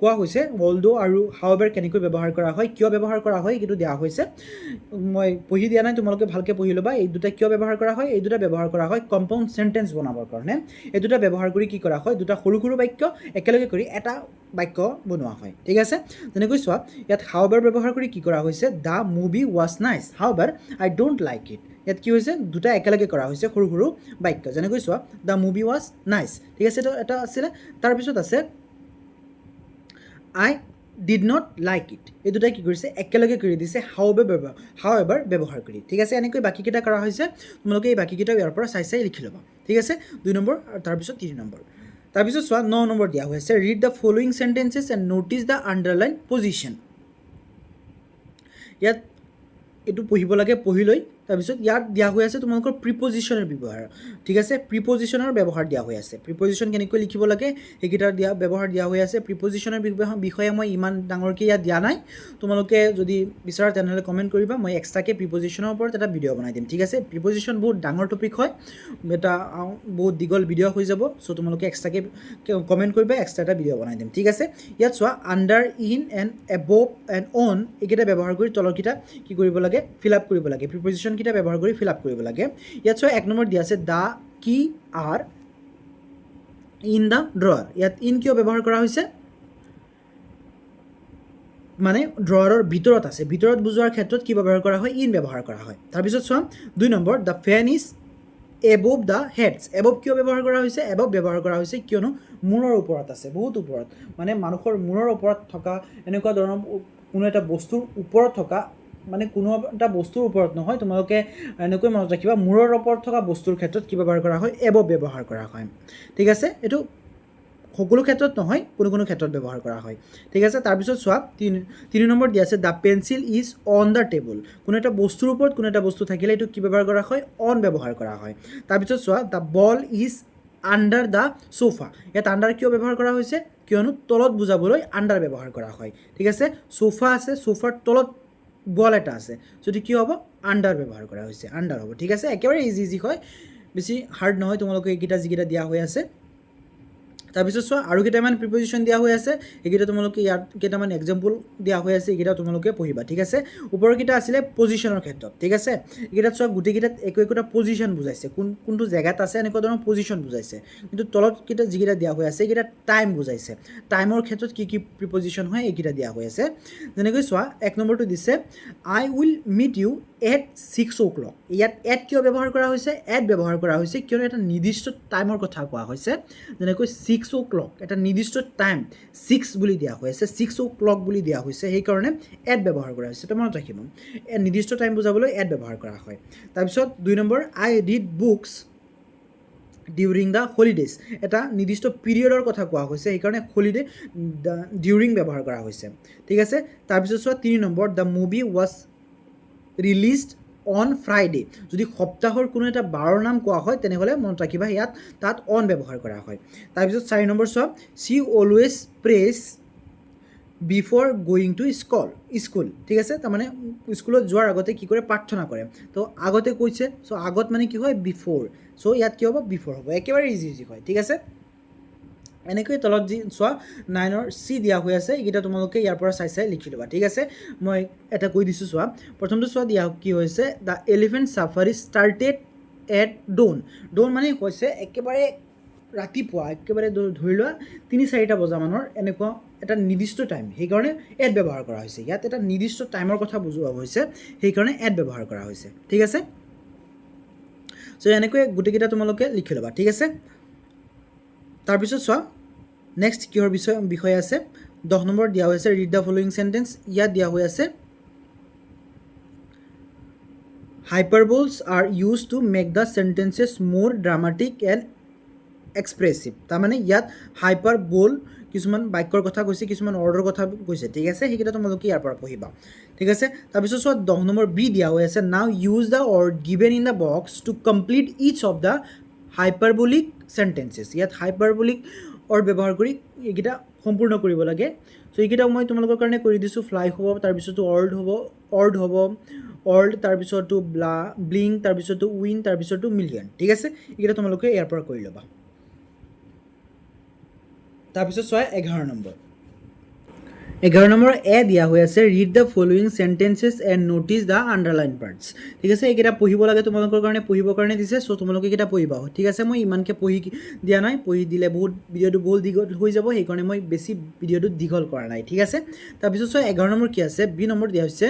কোৱা হৈছে অলদো আৰু হাউএভাৰ কেনেকৈ ব্যৱহাৰ কৰা হয় কিয় ব্যৱহাৰ কৰা হয় এইটো দিয়া হৈছে মই পঢ়ি দিয়া নাই তোমালোকে ভালকৈ পঢ়ি ল'বা এই দুটা কিয় ব্যৱহাৰ কৰা হয় এই দুটা ব্যৱহাৰ কৰা হয় কম্পাউণ্ড চেণ্টেন্স বনাবৰ কাৰণে এই দুটা ব্যৱহাৰ কৰি কি কৰা হয় দুটা সৰু সৰু বাক্য একেলগে কৰি এটা বাক্য বনোৱা হয় ঠিক আছে যেনেকৈ চোৱা ইয়াত হাউএভাৰ ব্যৱহাৰ কৰি কি কৰা হৈছে the movie was nice however I don't like it ইয়াত কি হৈছে দুটা একেলগে কৰা হৈছে সৰু সৰু বাক্য যেনেকৈ চোৱা দ্য মুভি ৱাজ নাইচ ঠিক আছে এইটো এটা আছিলে তাৰপিছত আছে আই ডিড নট লাইক ইট এই দুটাই কি কৰিছে একেলগে কৰি দিছে হাউএভাৰ ব্যৱহাৰ কৰি ঠিক আছে এনেকৈ বাকীকেইটা কৰা হৈছে তোমালোকে এই বাকীকেইটা ইয়াৰ পৰা চাই চাই লিখি ল'বা ঠিক আছে 2 নম্বৰ আৰু তাৰপিছত 3 নম্বৰ তাৰপিছত চোৱা 9 নম্বৰ দিয়া হৈছে read the following sentences and notice the underline position ইয়াত এইটো পঢ়িব লাগে পঢ়ি লৈ তাৰপিছত ইয়াত দিয়া হৈ আছে তোমালোকৰ প্ৰিপজিশ্যনৰ ব্যৱহাৰ ঠিক আছে প্ৰিপজিশ্যনৰ ব্যৱহাৰ দিয়া হৈ আছে প্ৰিপজিশ্যন কেনেকৈ লিখিব লাগে সেইকেইটাৰ ব্যৱহাৰ দিয়া হৈ আছে প্ৰিপজিশ্যনৰ বিষয়ে মই ইমান ডাঙৰকৈ ইয়াত দিয়া নাই তোমালোকে যদি বিচাৰা তেনেহ'লে কমেণ্ট কৰিবা মই এক্সট্ৰাকৈ প্ৰিপজিশ্যনৰ ওপৰত এটা ভিডিঅ' বনাই দিম ঠিক আছে প্ৰিপজিশ্যন বহুত ডাঙৰ টপিক হয় এটা বহুত দীঘল ভিডিঅ' হৈ যাব চ' তোমালোকে এক্সট্ৰাকৈ কমেণ্ট কৰিবা এক্সট্ৰা এটা ভিডিঅ' বনাই দিম ঠিক আছে ইয়াত চোৱা under in and above and on এইকেইটা ব্যৱহাৰ কৰি তলৰকেইটা কি কৰিব লাগে ফিল আপ কৰিব লাগে প্ৰিপজিশ্যন কেইটা ব্যৱহাৰ কৰি ফিল আপ কৰিব লাগে ইয়াত চোৱা 1 নম্বৰ দিয়া আছে দ্য কি আৰ ইন দ্য ড্ৰৱাৰ ইয়াত ইন কিয় ব্যৱহাৰ কৰা হৈছে মানে ড্ৰৱাৰৰ ভিতৰত আছে ভিতৰত বুজোৱাৰ ক্ষেত্ৰত কি ব্যৱহাৰ কৰা হয় ইন ব্যৱহাৰ কৰা হয় তাৰপিছত চোৱা 2 number the fan is above the heads above কিয় ব্যৱহাৰ কৰা হৈছে এবভ ব্যৱহাৰ কৰা হৈছে কিয়নো মূৰৰ ওপৰত আছে বহুত ওপৰত মানে মানুহৰ মূৰৰ ওপৰত থকা এনেকুৱা ধৰণৰ কোনো এটা বস্তুৰ ওপৰত থকা মানে কোনো এটা বস্তুৰ ওপৰত নহয় তোমালোকে এনেকৈ মনত ৰাখিবা মূৰৰ ওপৰত থকা বস্তুৰ ক্ষেত্ৰত কি ব্যৱহাৰ কৰা হয় এবভ ব্যৱহাৰ কৰা হয় ঠিক আছে এইটো সকলো ক্ষেত্ৰত নহয় কোনো ক্ষেত্ৰত ব্যৱহাৰ কৰা হয় ঠিক আছে তাৰপিছত চোৱা 3 নম্বৰ দিয়া আছে the pencil is on the table কোনো এটা বস্তুৰ ওপৰত কোনো এটা বস্তু থাকিলে এইটো কি ব্যৱহাৰ কৰা হয় অন ব্যৱহাৰ কৰা হয় তাৰপিছত চোৱা the ball is under the sofa ইয়াত আণ্ডাৰ কিয় ব্যৱহাৰ কৰা হৈছে কিয়নো তলত বুজাবলৈ আণ্ডাৰ ব্যৱহাৰ কৰা হয় ঠিক আছে সোফা আছে সোফাৰ তলত বল এটা আছে যদি কি হ'ব আণ্ডাৰ ব্যৱহাৰ কৰা হৈছে আণ্ডাৰ হ'ব ঠিক আছে একেবাৰে ইজি হয় বেছি হাৰ্ড নহয় তোমালোকে এইকেইটা যিকেইটা দিয়া হৈ আছে তাৰপিছত চোৱা আৰু কেইটামান প্ৰিপজিশ্যন দিয়া হৈ আছে এইকেইটা তোমালোকে ইয়াত কেইটামান এক্সাম্পল দিয়া হৈ আছে এইকেইটা তোমালোকে পঢ়িবা ঠিক আছে ওপৰকেইটা আছিলে পজিশ্যনৰ ক্ষেত্ৰত ঠিক আছে এইকেইটাত চোৱা গোটেইকেইটাত একোটা পজিশ্যন বুজাইছে কোনটো জেগাত আছে এনেকুৱা ধৰণৰ পজিশ্যন বুজাইছে কিন্তু তলতকেইটা যিকেইটা দিয়া হৈ আছে এইকেইটা টাইম বুজাইছে টাইমৰ ক্ষেত্ৰত কি প্ৰিপজিশ্যন হয় এইকেইটা দিয়া হৈ আছে যেনেকৈ চোৱা 1 নম্বৰটো দিছে I will meet you at 6 o'clock ইয়াত এট কিয় ব্যৱহাৰ কৰা হৈছে এট ব্যৱহাৰ কৰা হৈছে কিয়নো এটা নিৰ্দিষ্ট টাইমৰ কথা কোৱা হৈছে যেনেকৈ 6 o'clock এটা নিৰ্দিষ্ট টাইম 6 বুলি দিয়া হৈ আছে 6 o'clock বুলি দিয়া হৈছে সেইকাৰণে এট ব্যৱহাৰ কৰা হৈছে মনত ৰাখিব নিৰ্দিষ্ট টাইম বুজাবলৈ এট ব্যৱহাৰ কৰা হয় তাৰপিছত 2 number I read books during the holidays এটা নিৰ্দিষ্ট পিৰিয়ডৰ কথা কোৱা হৈছে সেইকাৰণে হলিডে ডিউৰিং ব্যৱহাৰ কৰা হৈছে ঠিক আছে তাৰপিছত চোৱা 3 number the movie was released on Friday যদি সপ্তাহৰ কোনো এটা বাৰৰ নাম কোৱা হয় তেনেহ'লে মনত ৰাখিবা ইয়াত তাত অন ব্যৱহাৰ কৰা হয় তাৰপিছত 4 নম্বৰ চোৱা C always press before going to school ঠিক আছে তাৰমানে স্কুলত যোৱাৰ আগতে কি কৰে প্ৰাৰ্থনা কৰে তো আগতে কৈছে চ' আগত মানে কি হয় বিফৰ চ' ইয়াত কি হ'ব বিফৰ হ'ব একেবাৰে ইজি হয় ঠিক আছে এনেকৈ তলত যি চোৱা 9ৰ চি দিয়া হৈ আছে এইকেইটা তোমালোকে ইয়াৰ পৰা চাই চাই লিখি ল'বা ঠিক আছে মই এটা কৈ দিছোঁ চোৱা প্ৰথমটো চোৱা দিয়া কি হৈছে the elephant safari started at ডোন মানে হৈছে একেবাৰে ৰাতিপুৱা একেবাৰে ধৰি লোৱা 3-4টা বজামানৰ এনেকুৱা এটা নিৰ্দিষ্ট টাইম সেইকাৰণে এড ব্যৱহাৰ কৰা হৈছে ইয়াত এটা নিৰ্দিষ্ট টাইমৰ কথা বুজোৱা হৈছে সেইকাৰণে এড ব্যৱহাৰ কৰা হৈছে ঠিক আছে চ' এনেকৈ গোটেইকেইটা তোমালোকে লিখি ল'বা ঠিক আছে তাৰপিছত চোৱা নেক্সট কিহৰ বিষয় আছে 10 নম্বৰ দিয়া হৈছে ৰিড দ্য ফলোয়িং চেণ্টেন্স ইয়াত দিয়া হৈ আছে hyperboles are used to make the sentences more dramatic and expressive তাৰমানে ইয়াত হাইপাৰবোল কিছুমান বাক্যৰ কথা কৈছে কিছুমান অৰ্ডৰ কথা কৈছে ঠিক আছে সেইকেইটা তোমালোকে ইয়াৰ পৰা পঢ়িবা ঠিক আছে তাৰপিছত চোৱা 10 নম্বৰ বি দিয়া হৈ আছে now use the word given in the box to complete each of the hyperbolic sentences ইয়াত হাইপাৰবলিক অৰ ব্যৱহাৰ কৰি এইকেইটা সম্পূৰ্ণ কৰিব লাগে সো এইকেইটা মই তোমালোকৰ কাৰণে কৰি দিছোঁ ফ্লাই হ'ব তাৰপিছতো অৰ্ড হ'ব অৰ্ড তাৰপিছতো ব্লিংক তাৰপিছতো উইন তাৰপিছতো মিলিয়ন ঠিক আছে এইকেইটা তোমালোকে ইয়াৰ পৰা কৰি ল'বা তাৰপিছত চোৱা 11 নম্বৰ এ দিয়া হৈ আছে read the following sentences and notice the underline parts ঠিক আছে এইকেইটা পঢ়িব লাগে তোমালোকৰ কাৰণে পঢ়িবৰ কাৰণে দিছে চ' তোমালোকে এইকেইটা পঢ়িবা ঠিক আছে মই ইমানকৈ পঢ়ি দিয়া নাই পঢ়ি দিলে ভিডিঅ'টো বহুত দীঘল হৈ যাব সেইকাৰণে মই বেছি ভিডিঅ'টো দীঘল কৰা নাই ঠিক আছে তাৰপিছত চোৱা 11 নম্বৰ কি আছে বি নম্বৰ দিয়া হৈছে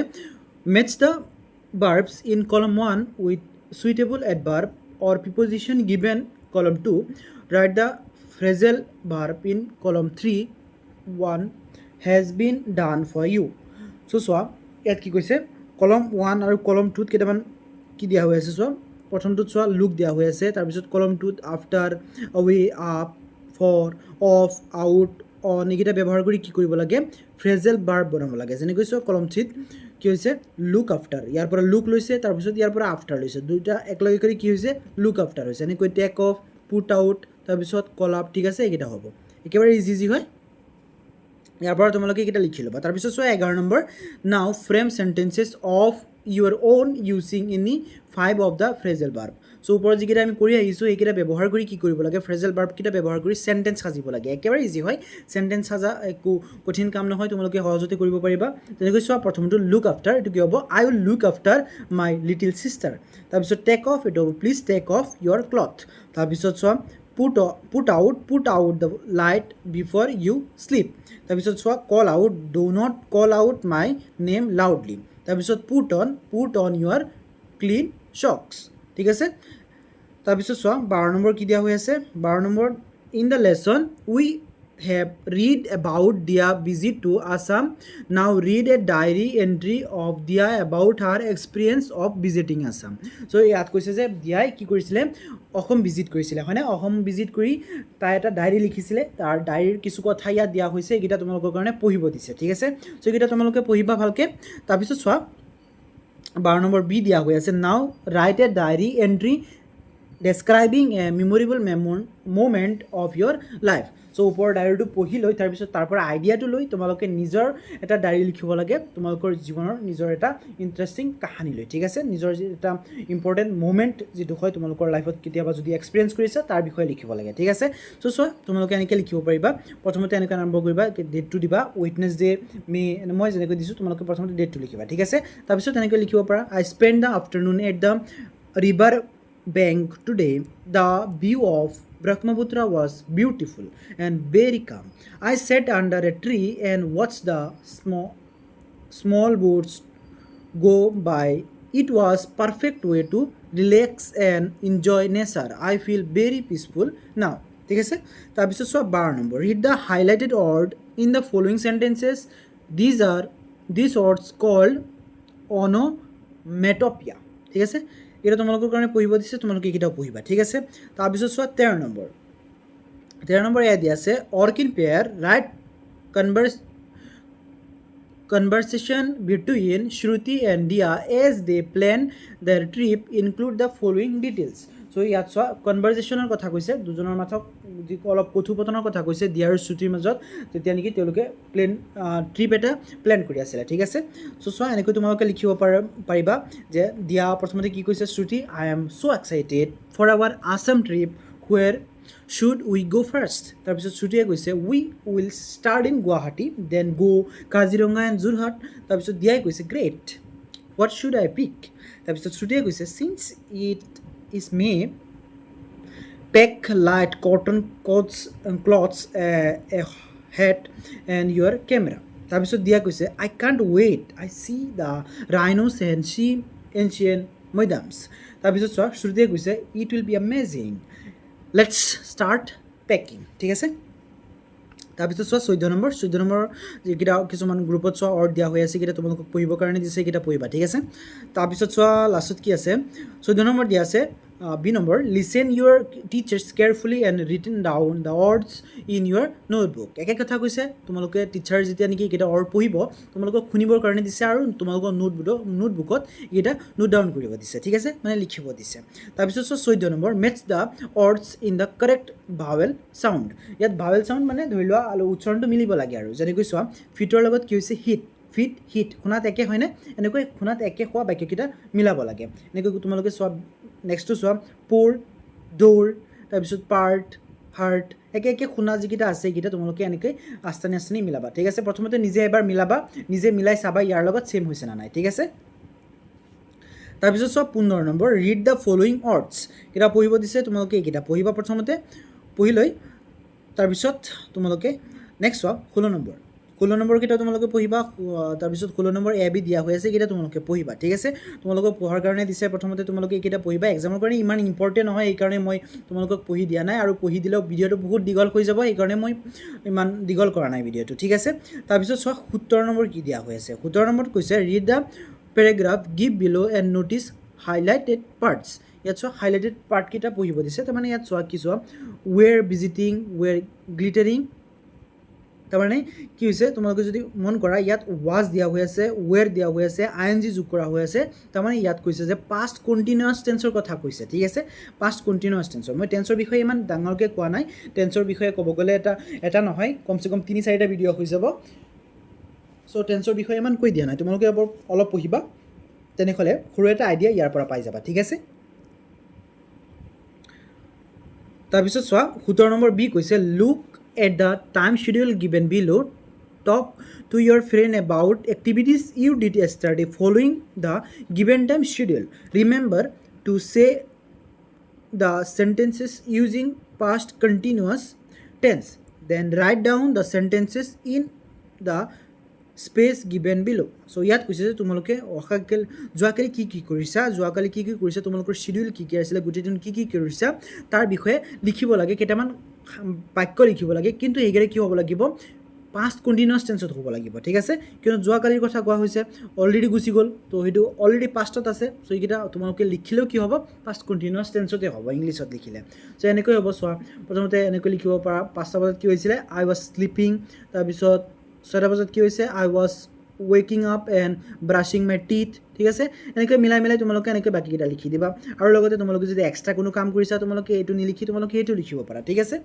match the verbs in column 1 with suitable adverb or preposition given column 2 write the phrasal verb in column 3 1 has been done for you so চোৱা ইয়াত কি কৈছে কলম 1 আৰু কলম 2 ত কেইটামান কি দিয়া হৈ আছে চোৱা প্ৰথমটোত চোৱা লুক দিয়া হৈ আছে তাৰপিছত কলম 2 ত after away up for off out on এইকেইটা ব্যৱহাৰ কৰি কি কৰিব লাগে ফ্ৰেজেল ভাৰ্ব বনাব লাগে যেনেকৈ চোৱা কলম 3 ত কি হৈছে লুক আফটাৰ ইয়াৰ পৰা লুক লৈছে তাৰপিছত ইয়াৰ পৰা আফটাৰ লৈছে দুইটা একলগে কৰি কি হৈছে লুক আফটাৰ হৈছে এনেকৈ টেক অফ পুট আউট তাৰপিছত কল আপ ঠিক আছে এইকেইটা হ'ব একেবাৰে ইজি হয় ইয়াৰ পৰা তোমালোকে এইকেইটা লিখি ল'বা তাৰপিছত চোৱা 11 নম্বৰ নাও frame sentences of your own using any 5 of the phrasal verb so ওপৰত যিকেইটা আমি কৰি আহিছোঁ এইকেইটা ব্যৱহাৰ কৰি কি কৰিব লাগে ফ্ৰেজেল ভাৰ্ব কেইটা ব্যৱহাৰ কৰি সেন্টেন্স সাজিব লাগে একেবাৰে ইজি হয় সেন্টেন্স সাজা একো কঠিন কাম নহয় তোমালোকে সহজতে কৰিব পাৰিবা যেনেকৈ চোৱা প্ৰথমটো লুক আফটাৰ এটো কি হ'ব I will look after my little sister তাৰপিছত টেক অফ এটো হ'ব please take off your cloth তাৰপিছত চোৱা put out the light before you sleep তাৰপিছত চোৱা call out do not call out my name loudly তাৰপিছত put on your clean socks ঠিক আছে তাৰপিছত চোৱা 12 নম্বৰ কি দিয়া হৈ আছে 12 number in the lesson we have read about Dia visit to Assam now read a diary entry of Dia about her experience of visiting Assam so ইয়াত কৈছে যে দিয়াই কি কৰিছিলে অসম ভিজিট কৰিছিলে হয়নে অসম ভিজিট কৰি তাই এটা ডায়েৰী লিখিছিলে তাৰ ডায়েৰীৰ কিছু কথা ইয়াত দিয়া হৈছে এইকেইটা তোমালোকৰ কাৰণে পঢ়িব দিছে ঠিক আছে সো এইকেইটা তোমালোকে পঢ়িবা ভালকৈ তাৰপিছত চোৱা 12 নম্বৰ বি দিয়া হৈ আছে নাও right A diary entry describing a memorable moment of your life so ওপৰৰ ডায়েৰীটো পঢ়ি লৈ তাৰপিছত তাৰ পৰা আইডিয়াটো লৈ তোমালোকে নিজৰ এটা ডায়েৰী লিখিব লাগে তোমালোকৰ জীৱনৰ নিজৰ এটা ইন্টাৰেষ্টিং কাহিনী লৈ ঠিক আছে নিজৰ এটা ইম্পৰ্টেণ্ট মোমেণ্ট যিটো হয় তোমালোকৰ লাইফত কেতিয়াবা যদি এক্সপিৰিয়েঞ্চ কৰিছা তাৰ বিষয়ে লিখিব লাগে ঠিক আছে চ' চোৱা তোমালোকে এনেকৈ লিখিব পাৰিবা প্ৰথমতে এনেকৈ আৰম্ভ কৰিবা ডেটটো দিবা ৱেডনেছডে মে মই যেনেকৈ দিছোঁ তোমালোকে প্ৰথমতে ডেটটো লিখিবা ঠিক আছে তাৰপিছত এনেকৈ লিখিব পাৰা I spend the afternoon at the river bank today the view of Brahmaputra was beautiful and very calm I sat under a tree and watched the small boats go by it was perfect way to relax and enjoy nature I feel very peaceful now ঠিক আছে তাৰপিছত চোৱা 12 number read the highlighted word in the following sentences these words called onomatopoeia ঠিক আছে এটা তোমালোকৰ কাৰণে পঢ়িব দিছে তোমালোকে এইকেইটাও পঢ়িবা ঠিক আছে তাৰপিছত চোৱা 13 নম্বৰ এ দিয়া আছে work in pair write conversation between Shruti and Dia as they plan their trip include the following details so ইয়াত চোৱা কনভাৰসেশ্যনৰ কথা কৈছে দুজনৰ মাজত যি অলপ কথোপকথনৰ কথা কৈছে দিয়া আৰু শ্ৰুতিৰ মাজত তেতিয়া নেকি তেওঁলোকে ট্ৰিপ এটা প্লেন কৰি আছিল ঠিক আছে সো চোৱা এনেকৈ তোমালোকে লিখিব পাৰিবা যে দিয়া প্ৰথমতে কি কৈছে Shruti I am so excited for our Assam trip where should we go first তাৰপিছত শ্ৰুতিয়ে কৈছে we will start in Guwahati then go Kaziranga and Jorhat তাৰপিছত দিয়াই কৈছে great what should I pick তাৰপিছত শ্ৰুতিয়ে কৈছে since it is May pack light cotton clothes a hat and your camera তাৰপিছত দিয়া কৈছে I can't wait I see the rhinos and see ancient mountains তাৰপিছত চোৱা শ্ৰুতিয়ে কৈছে it will be amazing let's start packing ঠিক আছে তাৰপিছত চোৱা 14 নম্বৰ যিকেইটা কিছুমান গ্ৰুপত চোৱা অৰ্ড দিয়া হৈ আছে কেইটা তোমালোকক পঢ়িবৰ কাৰণে দিছে কেইটা পঢ়িবা ঠিক আছে তাৰপিছত চোৱা লাষ্টত কি আছে 14 নম্বৰ দিয়া আছে B number, listen your teachers carefully and written down the words in your notebook. একে কথা কৈছে তোমালোকে টিচাৰ যেতিয়া নেকি এইকেইটা ৱৰ্ড পঢ়িব তোমালোকক শুনিবৰ কাৰণে দিছে আৰু তোমালোকৰ নোটবুকত এইকেইটা নোট ডাউন কৰিব দিছে ঠিক আছে মানে লিখিব দিছে তাৰপিছত 14 number match the words in the correct vowel sound ইয়াত ভাৱেল চাউণ্ড মানে ধৰি লোৱা উচ্চাৰণটো মিলিব লাগে আৰু যেনেকৈ চোৱা ফিটৰ লগত কি হৈছে হিট ফিট হিট শুনাত একে হয়নে এনেকৈ শুনাত একে হোৱা বাক্যকেইটা মিলাব লাগে এনেকৈ তোমালোকে চোৱা নেক্সটটো চোৱা পোৰ দৌৰ তাৰপিছত পাৰ্ট হাৰ্ট একে একে শুনা যিকেইটা আছে এইকেইটা তোমালোকে এনেকৈ আস্তানি আস্তানি মিলাবা ঠিক আছে প্ৰথমতে নিজে এবাৰ মিলাবা নিজে মিলাই চাবা ইয়াৰ লগত ছেম হৈছে না নাই ঠিক আছে তাৰপিছত চোৱা 15 number read the following words কেইটা পঢ়িব দিছে তোমালোকে এইকেইটা পঢ়িবা প্ৰথমতে পঢ়ি লৈ তাৰপিছত তোমালোকে নেক্সট চোৱা 16 নম্বৰ কেইটা তোমালোকে পঢ়িবা তাৰপিছত 16 নম্বৰ এ বি দিয়া হৈ আছে কেইটা তোমালোকে পঢ়িবা ঠিক আছে তোমালোকক পঢ়াৰ কাৰণে দিছে প্ৰথমতে তোমালোকে এইকেইটা পঢ়িবা এক্সামৰ কাৰণে ইমান ইম্পৰ্টেণ্ট নহয় এইকাৰণে মই তোমালোকক পঢ়ি দিয়া নাই আৰু পঢ়ি দিলেও ভিডিঅ'টো বহুত দীঘল হৈ যাব এইকাৰণে মই ইমান দীঘল কৰা নাই ভিডিঅ'টো ঠিক আছে তাৰপিছত চোৱা 17 নম্বৰ কি দিয়া হৈ আছে 17 নম্বৰত কৈছে ৰিড দ্য পেৰাগ্ৰাফ গিভ বিলো এণ্ড নোটিছ হাইলাইটেড পাৰ্টছ ইয়াত চোৱা হাইলাইটেড পাৰ্ট কেইটা পঢ়িব দিছে তাৰমানে ইয়াত চোৱা কি চোৱা ৱেৰ ভিজিটিং ৱেৰ গ্লিটাৰিং তাৰমানে কি হৈছে তোমালোকে যদি মন কৰা ইয়াত ৱাজ দিয়া হৈ আছে ৱেৰ দিয়া হৈ আছে ING যোগ কৰা হৈ আছে তাৰমানে ইয়াত কৈছে যে পাষ্ট কণ্টিনিউৱাছ টেন্সৰ কথা কৈছে ঠিক আছে পাষ্ট কণ্টিনিউৱাছ টেন্সৰ মই টেন্সৰ বিষয়ে ইমান ডাঙৰকৈ কোৱা নাই টেন্সৰ বিষয়ে ক'ব গ'লে এটা নহয় কমচে কম 3-4টা ভিডিঅ' হৈ যাব চ' টেন্সৰ বিষয়ে ইমান কৈ দিয়া নাই তোমালোকে অলপ পঢ়িবা তেনেহ'লে সৰু এটা আইডিয়া ইয়াৰ পৰা পাই যাবা ঠিক আছে তাৰপিছত চোৱা 17 নম্বৰ বি কৈছে look at the time schedule given below talk to your friend about activities you did yesterday following the given time schedule remember to say the sentences using past continuous tense then write down the sentences in the space given below so ইয়াত কৈছে যে তোমালোকে যোৱাকালি কি কৰিছা তোমালোকৰ schedule কি আছিলে গোটেই দিন কি কৰিছা তাৰ বিষয়ে লিখিব লাগে কেইটামান বাক্য লিখিব লাগে কিন্তু এইগৰে কি হ'ব লাগিব পাষ্ট কণ্টিনিউৱাছ টেন্সত হ'ব লাগিব ঠিক আছে কিয়নো যোৱাকালিৰ কথা কোৱা হৈছে অলৰেডি গুচি গ'ল তো সেইটো অলৰেডি পাষ্টত আছে চ' এইকেইটা তোমালোকে লিখিলেও কি হ'ব পাষ্ট কণ্টিনিউৱাছ টেন্সতে হ'ব ইংলিছত লিখিলে চ' এনেকৈ হ'ব চোৱা প্ৰথমতে এনেকৈ লিখিব পাৰা 5টা বজাত কি হৈছিলে আই ৱাজ স্লিপিং তাৰপিছত 6টা বজাত কি হৈছে আই ৱাজ ৱেকিং up and brushing my teeth ঠিক আছে এনেকৈ মিলাই তোমালোকে এনেকৈ বাকীকেইটা লিখি দিবা আৰু লগতে তোমালোকে যদি এক্সট্ৰা কোনো কাম কৰিছা তোমালোকে এইটো নিলিখি তোমালোকে এইটো লিখিব পাৰা ঠিক আছে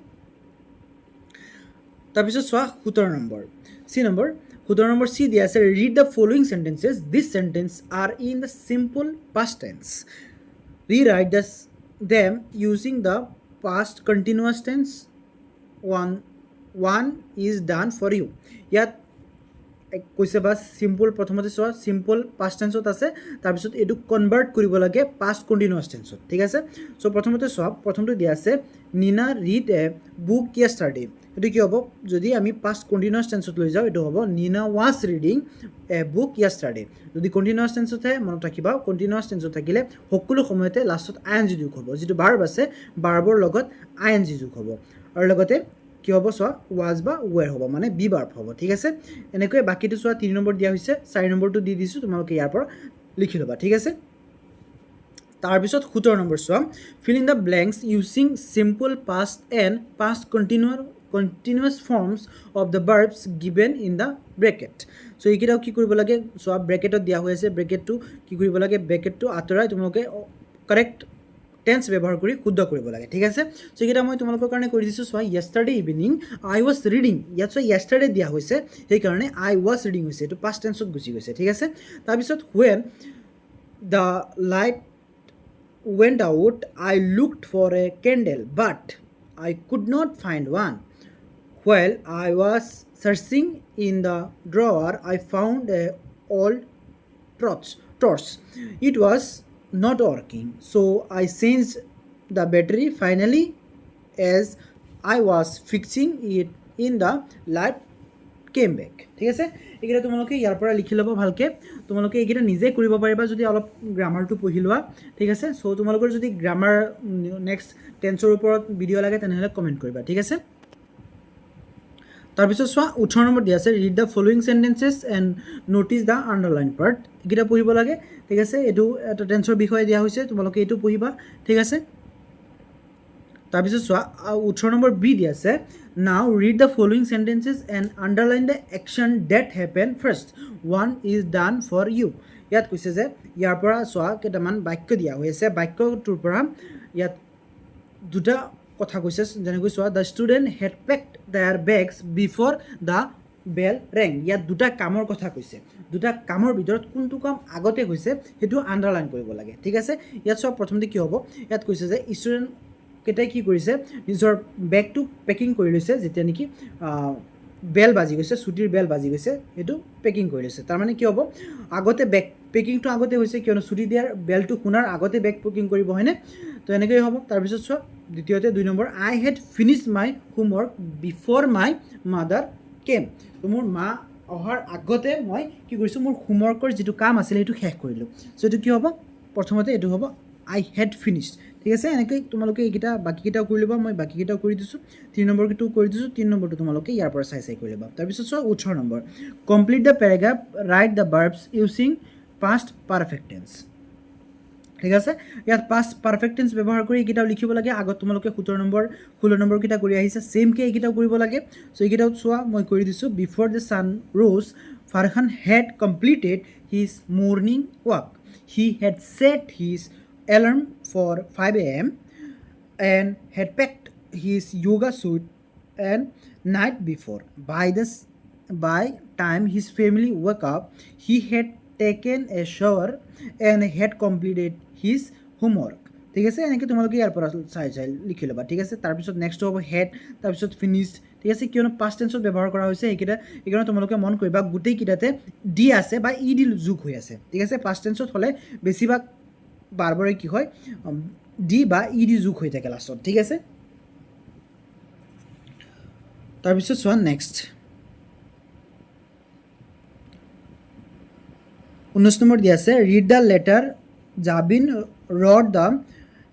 তাৰপিছত চোৱা 17 number C number 17 number C দিয়া আছে read the following sentences this sentence are in the simple past tense rewrite them using the past continuous tense one is done for you ইয়াত কৈছে বা সিম্পল প্ৰথমতে চোৱা সিম্পল পাষ্ট টেন্সত আছে তাৰপিছত এইটো কনভাৰ্ট কৰিব লাগে পাষ্ট কণ্টিনিউৱাছ টেন্সত ঠিক আছে চ' প্ৰথমতে চোৱা প্ৰথমটো দিয়া আছে নিনা ৰিড এ বুক ইয়েষ্টাৰডে এইটো কি হ'ব যদি আমি পাষ্ট কণ্টিনিউৱাছ টেন্সত লৈ যাওঁ এইটো হ'ব Niña was reading a book yesterday যদি কণ্টিনিউৱাছ টেন্সতহে মনত ৰাখিবা কণ্টিনিউৱাছ টেন্সত থাকিলে সকলো সময়তে লাষ্টত ING যোগ হ'ব যিটো ভাৰ্ব আছে ভাৰ্বৰ লগত ING যোগ হ'ব আৰু লগতে কি হ'ব চোৱা ৱাজ বা ৱেৰ হ'ব মানে বি ভাৰ্ব হ'ব ঠিক আছে এনেকৈ বাকীটো চোৱা 3 নম্বৰ দিয়া হৈছে 4 নম্বৰটো দি দিছোঁ তোমালোকে ইয়াৰ পৰা লিখি ল'বা ঠিক আছে তাৰপিছত 17 নম্বৰ চোৱা fill in the blanks using simple past and past continuous forms of the verbs given in the bracket so এইকেইটাও কি কৰিব লাগে চোৱা ব্ৰেকেটত দিয়া হৈ আছে ব্ৰেকেটটো কি কৰিব লাগে ব্ৰেকেটটো আঁতৰাই তোমালোকে কাৰেক্ট টেন্স ব্যৱহাৰ কৰি শুদ্ধ কৰিব লাগে ঠিক আছে সো এইকেইটা মই তোমালোকৰ কাৰণে কৰি দিছোঁ চোৱা yesterday evening I was reading ইয়াত চোৱা yesterday দিয়া হৈছে সেইকাৰণে I was reading হৈছে এইটো past tenseত গুচি গৈছে ঠিক আছে তাৰপিছত when the light went out I looked for a candle but I could not find one while I was searching in the drawer I found a old torch it was not working so I changed the battery finally as I was fixing it in the light came back ঠিক আছে এইকেইটা তোমালোকে ইয়াৰ পৰা লিখি ল'ব ভালকৈ তোমালোকে এইকেইটা নিজে কৰিব পাৰিবা যদি অলপ গ্ৰামাৰটো পঢ়ি লোৱা ঠিক আছে চ' তোমালোকৰ যদি গ্ৰামাৰ নেক্সট টেন্সৰ ওপৰত ভিডিঅ' লাগে তেনেহ'লে কমেণ্ট কৰিবা ঠিক আছে তাৰপিছত চোৱা 18 নম্বৰ দিয়া আছে read the following sentences and notice the underline part এইকেইটা পঢ়িব লাগে ঠিক আছে এইটো এটা টেন্সৰ বিষয়ে দিয়া হৈছে তোমালোকে এইটো পঢ়িবা ঠিক আছে তাৰপিছত চোৱা 18 নম্বৰ বি দিয়া আছে now read the following sentences and underline the action that happen first one is done for you ইয়াত কৈছে যে ইয়াৰ পৰা চোৱা কেইটামান বাক্য দিয়া হৈ আছে বাক্যটোৰ পৰা ইয়াত দুটা কথা কৈছে যেনেকৈ চোৱা the student had packed their bags before the bell rang ইয়াত দুটা কামৰ কথা কৈছে দুটা কামৰ ভিতৰত কোনটো কাম আগতে হৈছে সেইটো আণ্ডাৰলাইন কৰিব লাগে ঠিক আছে ইয়াত চোৱা প্ৰথমতে কি হ'ব ইয়াত কৈছে যে ষ্টুডেণ্ট কেইটাই কি কৰিছে নিজৰ বেগটো পেকিং কৰি লৈছে যেতিয়া নেকি বেল বাজি গৈছে ছুটিৰ বেল বাজি গৈছে সেইটো পেকিং কৰি লৈছে তাৰমানে কি হ'ব আগতে বেগ পেকিংটো আগতে হৈছে কিয়নো ছুটি দিয়াৰ বেলটো শুনাৰ আগতে বেগ পেকিং কৰিব হয়নে তো এনেকৈ হ'ব তাৰপিছত চোৱা দ্বিতীয়তে 2 number I had finished my homework before my mother came তো মোৰ মা অহাৰ আগতে মই কি কৰিছোঁ মোৰ হোমৱৰ্কৰ যিটো কাম আছিলে সেইটো শেষ কৰিলোঁ চ' এইটো কি হ'ব প্ৰথমতে এইটো হ'ব আই হেড ফিনিশ্ড ঠিক আছে এনেকৈ তোমালোকে এইকেইটা বাকীকেইটাও কৰি ল'বা মই বাকীকেইটাও কৰি দিছোঁ 3 নম্বৰটো কৰি দিছোঁ 3 নম্বৰটো তোমালোকে ইয়াৰ পৰা চাই কৰি ল'বা তাৰপিছত চোৱা 18 number complete the paragraph write the verbs using past perfect tense ঠিক আছে ইয়াত পাষ্ট পাৰফেক্ট টেন্স ব্যৱহাৰ কৰি এইকেইটাও লিখিব লাগে আগত তোমালোকে 17 নম্বৰ 16 নম্বৰকেইটা কৰি আহিছে ছেমকৈ এইকেইটাও কৰিব লাগে চ' এইকেইটাও চোৱা মই কৰি দিছোঁ before the sun rose Farhan had completed his morning walk he had set his alarm for 5 a.m. and had packed his yoga suit and night before. By time his family woke up, he had taken a shower and had completed his homework. ঠিক আছে এনেকৈ তোমালোকে ইয়াৰ পৰা চাই লিখি ল'বা ঠিক আছে তাৰপিছত নেক্সট হ'ব হেড তাৰপিছত ফিনিছড ঠিক আছে কিয়নো পাষ্ট টেন্সত ব্যৱহাৰ কৰা হৈছে সেইকাৰণে তোমালোকে মন কৰিবা গোটেইকেইটাতে ডি আছে বা ই ডি যোগ হৈ আছে ঠিক আছে পাষ্ট টেন্সত হ'লে বেছিভাগ বাৰবাৰে কি হয় ডি বা ই ডি যোগ হৈ থাকে লাষ্টত ঠিক আছে তাৰপিছত চোৱা নেক্সট 19 নম্বৰ দিয়া আছে read the letter Jabin wrote the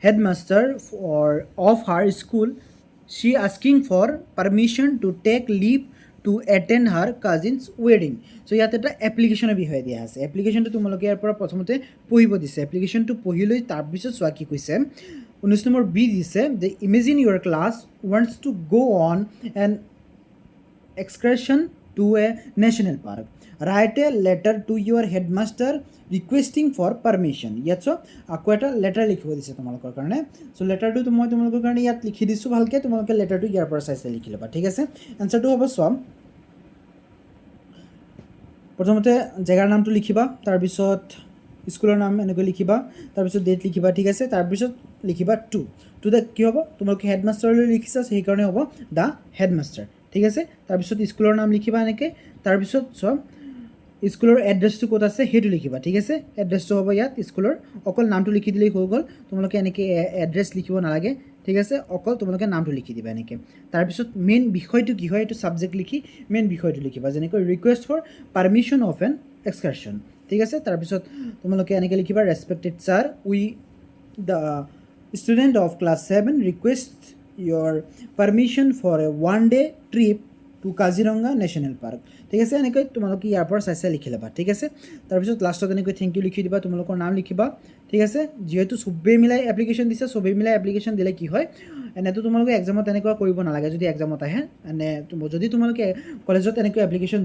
headmaster of her school she asking for permission to take leave to attend her cousin's ৱেডিং চ' ইয়াত এটা এপ্লিকেশ্যনৰ বিষয়ে দিয়া আছে এপ্লিকেশ্যনটো তোমালোকে ইয়াৰ পৰা প্ৰথমতে পঢ়িব দিছে এপ্লিকেশ্যনটো পঢ়ি লৈ তাৰপিছত চোৱা কি কৈছে 19 নম্বৰ বি দিছে যে imagine your class wants to go' on an excursion to a national park write a letter to your headmaster requesting for permission ইয়াত চ' আকৌ এটা লেটাৰ লিখিব দিছে তোমালোকৰ কাৰণে চ' লেটাৰটো মই তোমালোকৰ কাৰণে ইয়াত লিখি দিছোঁ ভালকৈ তোমালোকে লেটাৰটো ইয়াৰ পৰা চাই লিখি ল'বা ঠিক আছে এনচাৰটো হ'ব চোৱা প্ৰথমতে জেগাৰ নামটো লিখিবা তাৰপিছত স্কুলৰ নাম এনেকৈ লিখিবা তাৰপিছত ডেট লিখিবা ঠিক আছে তাৰপিছত লিখিবা টু দ্য কি হ'ব তোমালোকে হেডমাষ্টাৰলৈ লিখিছা সেইকাৰণে হ'ব দ্য হেডমাষ্টাৰ ঠিক আছে তাৰপিছত স্কুলৰ নাম লিখিবা এনেকৈ তাৰপিছত চোৱা স্কুলৰ এড্ৰেছটো ক'ত আছে সেইটো লিখিবা ঠিক আছে এড্ৰেছটো হ'ব ইয়াত স্কুলৰ অকল নামটো লিখি দিলেই হৈ গ'ল তোমালোকে এনেকৈ এড্ৰেছ লিখিব নালাগে ঠিক আছে অকল তোমালোকে নামটো লিখি দিবা এনেকৈ তাৰপিছত মেইন বিষয়টো কি হয় এইটো ছাবজেক্ট লিখি মেইন বিষয়টো লিখিবা যেনেকৈ request for permission of an excursion ঠিক আছে তাৰপিছত তোমালোকে এনেকৈ লিখিবা respected sir we the student of class 7 request your permission for a 1 day trip to Kaziranga national park ঠিক আছে এনেকৈ তোমালোকে ইয়াৰ পৰা চাই লিখি ল'বা ঠিক আছে তাৰপিছত লাষ্টত এনেকৈ থেংক ইউ লিখি দিবা তোমালোকৰ নাম লিখিবা ঠিক আছে যিহেতু চবেই মিলাই এপ্লিকেশ্যন দিছে চবেই মিলাই এপ্লিকেশ্যন দিলে কি হয় এনেতো তোমালোকে এক্সামত এনেকুৱা কৰিব নালাগে যদি এক্সামত আহে এনে যদি তোমালোকে কলেজত এনেকৈ এপ্লিকেশ্যন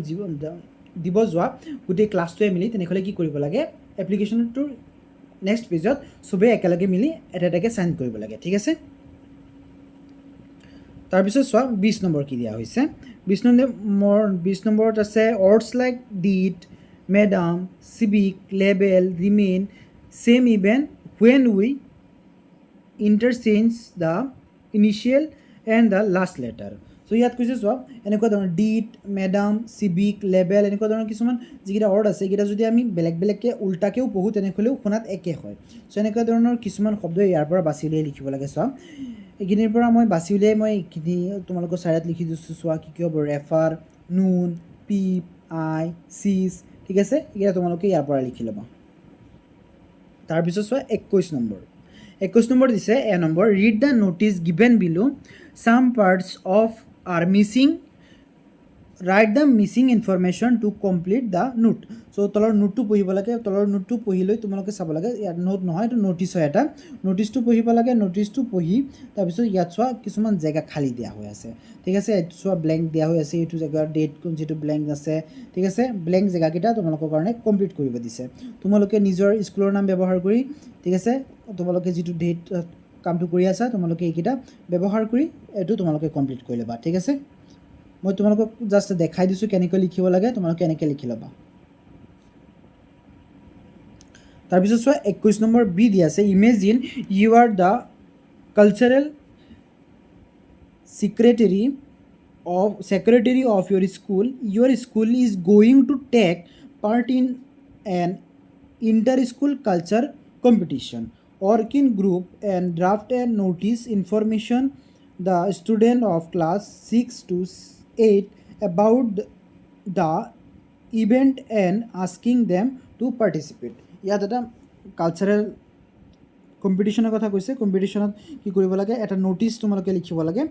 দিব যোৱা গোটেই ক্লাছটোৱে মিলি তেনেহ'লে কি কৰিব লাগে এপ্লিকেশ্যনটোৰ নেক্সট পেজত চবেই একেলগে মিলি এটা এটাকৈ চাইন কৰিব লাগে ঠিক আছে তাৰপিছত চোৱা 20 নম্বৰ কি দিয়া হৈছে 20 নম্বৰত আছে words like did madam civic লেবেল remain same even when we interchange the initial and the last letter চ' ইয়াত কৈছে চোৱা এনেকুৱা ধৰণৰ ডিড মেডাম চিভিক লেবেল এনেকুৱা ধৰণৰ কিছুমান যিকেইটা ৱৰ্ড আছে সেইকেইটা যদি আমি বেলেগ বেলেগকৈ উল্টাকৈও পঢ়োঁ তেনেহ'লেও শুনাত একে হয় চ' এনেকুৱা ধৰণৰ কিছুমান শব্দ ইয়াৰ পৰা বাছি উলিয়াই লিখিব লাগে চোৱা এইখিনিৰ পৰা মই বাছি উলিয়াই মই এইখিনি তোমালোকৰ চাইডত লিখি দিছোঁ চোৱা কি হ'ব ৰেফাৰ নুন পিপ আই চিজ ঠিক আছে এইকেইটা তোমালোকে ইয়াৰ পৰা লিখি ল'বা তাৰপিছত চোৱা 21 নম্বৰ দিছে A number read the notice given below some parts of are missing write the missing information to complete the note. চ' তলৰ নোটটো পঢ়িব লাগে, তলৰ নোটটো পঢ়ি লৈ তোমালোকে চাব লাগে, ইয়াত নোট নহয় এইটো ন'টিছ হয় এটা, ন'টিছটো পঢ়িব লাগে। ন'টিছটো পঢ়ি তাৰপিছত ইয়াত চোৱা কিছুমান জেগা খালী দিয়া হৈ আছে, ঠিক আছে, এইটো চোৱা ব্লেংক দিয়া হৈ আছে, এইটো জেগাৰ ডেট যিটো ব্লেংক আছে, ঠিক আছে, ব্লেংক জেগাকেইটা তোমালোকৰ কাৰণে কমপ্লিট কৰিব দিছে। তোমালোকে নিজৰ স্কুলৰ নাম ব্যৱহাৰ কৰি, ঠিক আছে, তোমালোকে যিটো ডেট কামটো কৰি আছা তোমালোকে এইকেইটা ব্যৱহাৰ কৰি এইটো তোমালোকে কমপ্লিট কৰি ল'বা, ঠিক আছে। মই তোমালোকক জাষ্ট দেখাই দিছোঁ কেনেকৈ লিখিব লাগে, তোমালোকে এনেকৈ লিখি ল'বা। তাৰপিছত চোৱা 21 নম্বৰ বি দিয়া আছে, imagine you are the cultural secretary of your school is going to take part in an inter-school culture competition. Work in group and draft a notice information the student of class 6 to 8 about the event and asking them to participate. ইয়াত এটা cultural কম্পিটিশ্যনৰ কথা কৈছে। কম্পিটিশ্যনত কি কৰিব লাগে, এটা notice তোমালোকে লিখিব লাগে।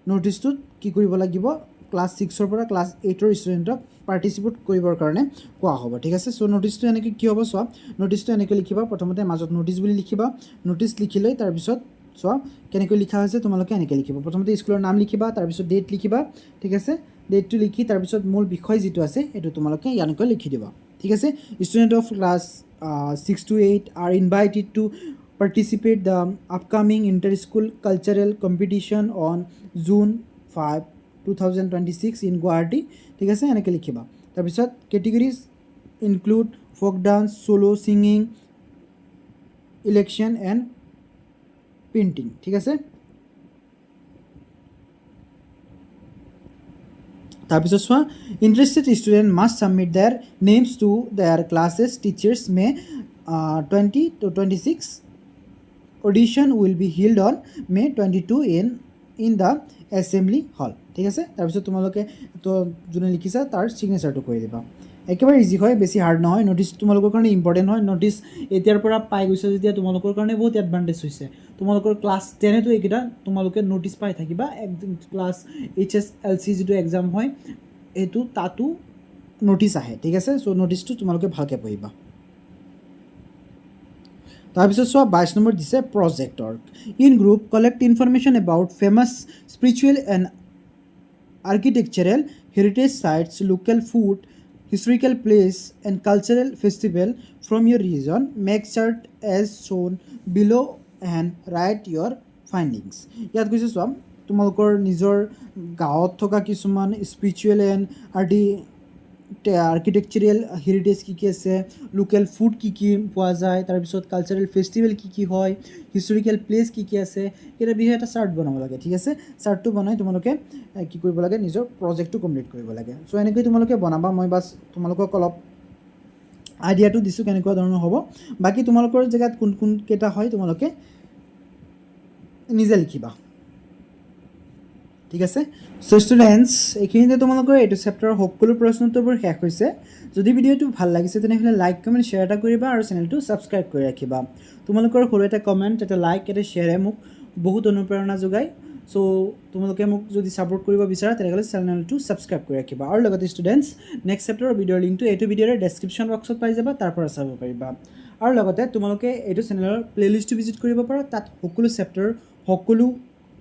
ন'টিছটোত কি কৰিব লাগিব, ক্লাছ 6ৰ পৰা ক্লাছ 8ৰ ষ্টুডেণ্টক পাৰ্টিচিপেট কৰিবৰ কাৰণে কোৱা হ'ব, ঠিক আছে। চ' ন'টিছটো এনেকৈ কি হ'ব চোৱা, ন'টিছটো এনেকৈ লিখিবা, প্ৰথমতে মাজত ন'টিছ বুলি লিখিবা, ন'টিছ লিখি লৈ তাৰপিছত চোৱা কেনেকৈ লিখা হৈছে, তোমালোকে এনেকৈ লিখিবা। প্ৰথমতে স্কুলৰ নাম লিখিবা, তাৰপিছত ডেট লিখিবা, ঠিক আছে, ডেটটো লিখি তাৰপিছত মূল বিষয় যিটো আছে সেইটো তোমালোকে এনেকৈ লিখি দিবা, ঠিক আছে। Student of class 6 to 8 are invited to participate the upcoming inter-school cultural competition on June 5, 2026 in Guwahati, ঠিক আছে, এনেকৈ লিখিবা। তাৰপিছত categories include folk dance, solo' singing, elocution and painting, ঠিক আছে। তাৰপিছত চোৱা, interested student must submit their names to their classes teachers May 20 to 26 audition will be held on May 22 in the assembly hall, ঠিক আছে। তাৰপিছত তোমালোকে তো যোনে লিখিছা তাৰ ছিগনেচাৰটো কৰি দিবা। একেবাৰে ইজি হয়, বেছি হাৰ্ড নহয়। ন'টিছ তোমালোকৰ কাৰণে ইম্পৰ্টেণ্ট হয়। ন'টিছ এতিয়াৰ পৰা পাই গৈছে যেতিয়া তোমালোকৰ কাৰণে বহুত এডভান্টেজ হৈছে। তোমালোকৰ ক্লাছ 10তো এইকেইটা তোমালোকে ন'টিছ পাই থাকিবা। ক্লাছ HSLC যিটো এক্সাম হয় এইটো তাতো ন'টিছ আহে, ঠিক আছে। চ' ন'টিছটো তোমালোকে ভালকৈ পঢ়িবা। তাৰপিছত চোৱা 22 নম্বৰ দিছে project work. In group collect information about famous spiritual and architectural heritage sites, local food, historical place and cultural festival from your region. Make chart as shown below and write your findings. ইয়াত কৈছে চোৱা, তোমালোকৰ নিজৰ গাঁৱত থকা কিছুমান spiritual and architectural heritage কি কি আছে, লোকেল ফুড কি কি পোৱা যায়, তাৰপিছত কালচাৰেল ফেষ্টিভেল কি কি হয়, হিষ্টৰিকেল প্লেচ কি কি আছে, ইয়াৰ বিষয়ে এটা চাৰ্ট বনাব লাগে, ঠিক আছে। চাৰ্টটো বনাই তোমালোকে কি কৰিব লাগে, নিজৰ প্ৰজেক্টটো কমপ্লিট কৰিব লাগে। চ' এনেকৈ তোমালোকে বনাবা। মই বাছ তোমালোকক অলপ আইডিয়াটো দিছোঁ কেনেকুৱা ধৰণৰ হ'ব। বাকী তোমালোকৰ জেগাত কোন কোন কেইটা হয় তোমালোকে নিজে লিখিবা, ঠিক আছে। চ' ষ্টুডেণ্টছ, এইখিনিতে তোমালোকৰ এইটো চেপ্টাৰৰ সকলো প্ৰশ্ন উত্তৰবোৰ শেষ হৈছে। যদি ভিডিঅ'টো ভাল লাগিছে তেনেহ'লে লাইক কমেণ্ট শ্বেয়াৰ এটা কৰিবা আৰু চেনেলটো ছাবস্ক্ৰাইব কৰি ৰাখিবা। তোমালোকৰ সৰু এটা কমেণ্ট, এটা লাইক, এটা শ্বেয়াৰে মোক বহুত অনুপ্ৰেৰণা যোগায়। চ' তোমালোকে মোক যদি ছাপোৰ্ট কৰিব বিচাৰা তেনেহ'লে চেনেলটো ছাবস্ক্ৰাইব কৰি ৰাখিবা। আৰু লগতে ষ্টুডেণ্টছ, নেক্সট চেপ্টাৰৰ ভিডিঅ'ৰ লিংকটো এইটো ভিডিঅ'ৰ ডেছক্ৰিপশ্যন বক্সত পাই যাবা, তাৰ পৰা চাব পাৰিবা। আৰু লগতে তোমালোকে এইটো চেনেলৰ প্লে'লিষ্টটো ভিজিট কৰিব পাৰা, তাত সকলো চেপ্টাৰৰ সকলো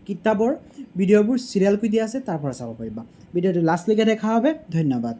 কিতাপৰ ভিডিঅ'বোৰ চিৰিয়েলকৈ দিয়া আছে, তাৰ পৰা চাব পাৰিবা। ভিডিঅ'টো লাষ্টলৈকে দেখা হবে। ধন্যবাদ।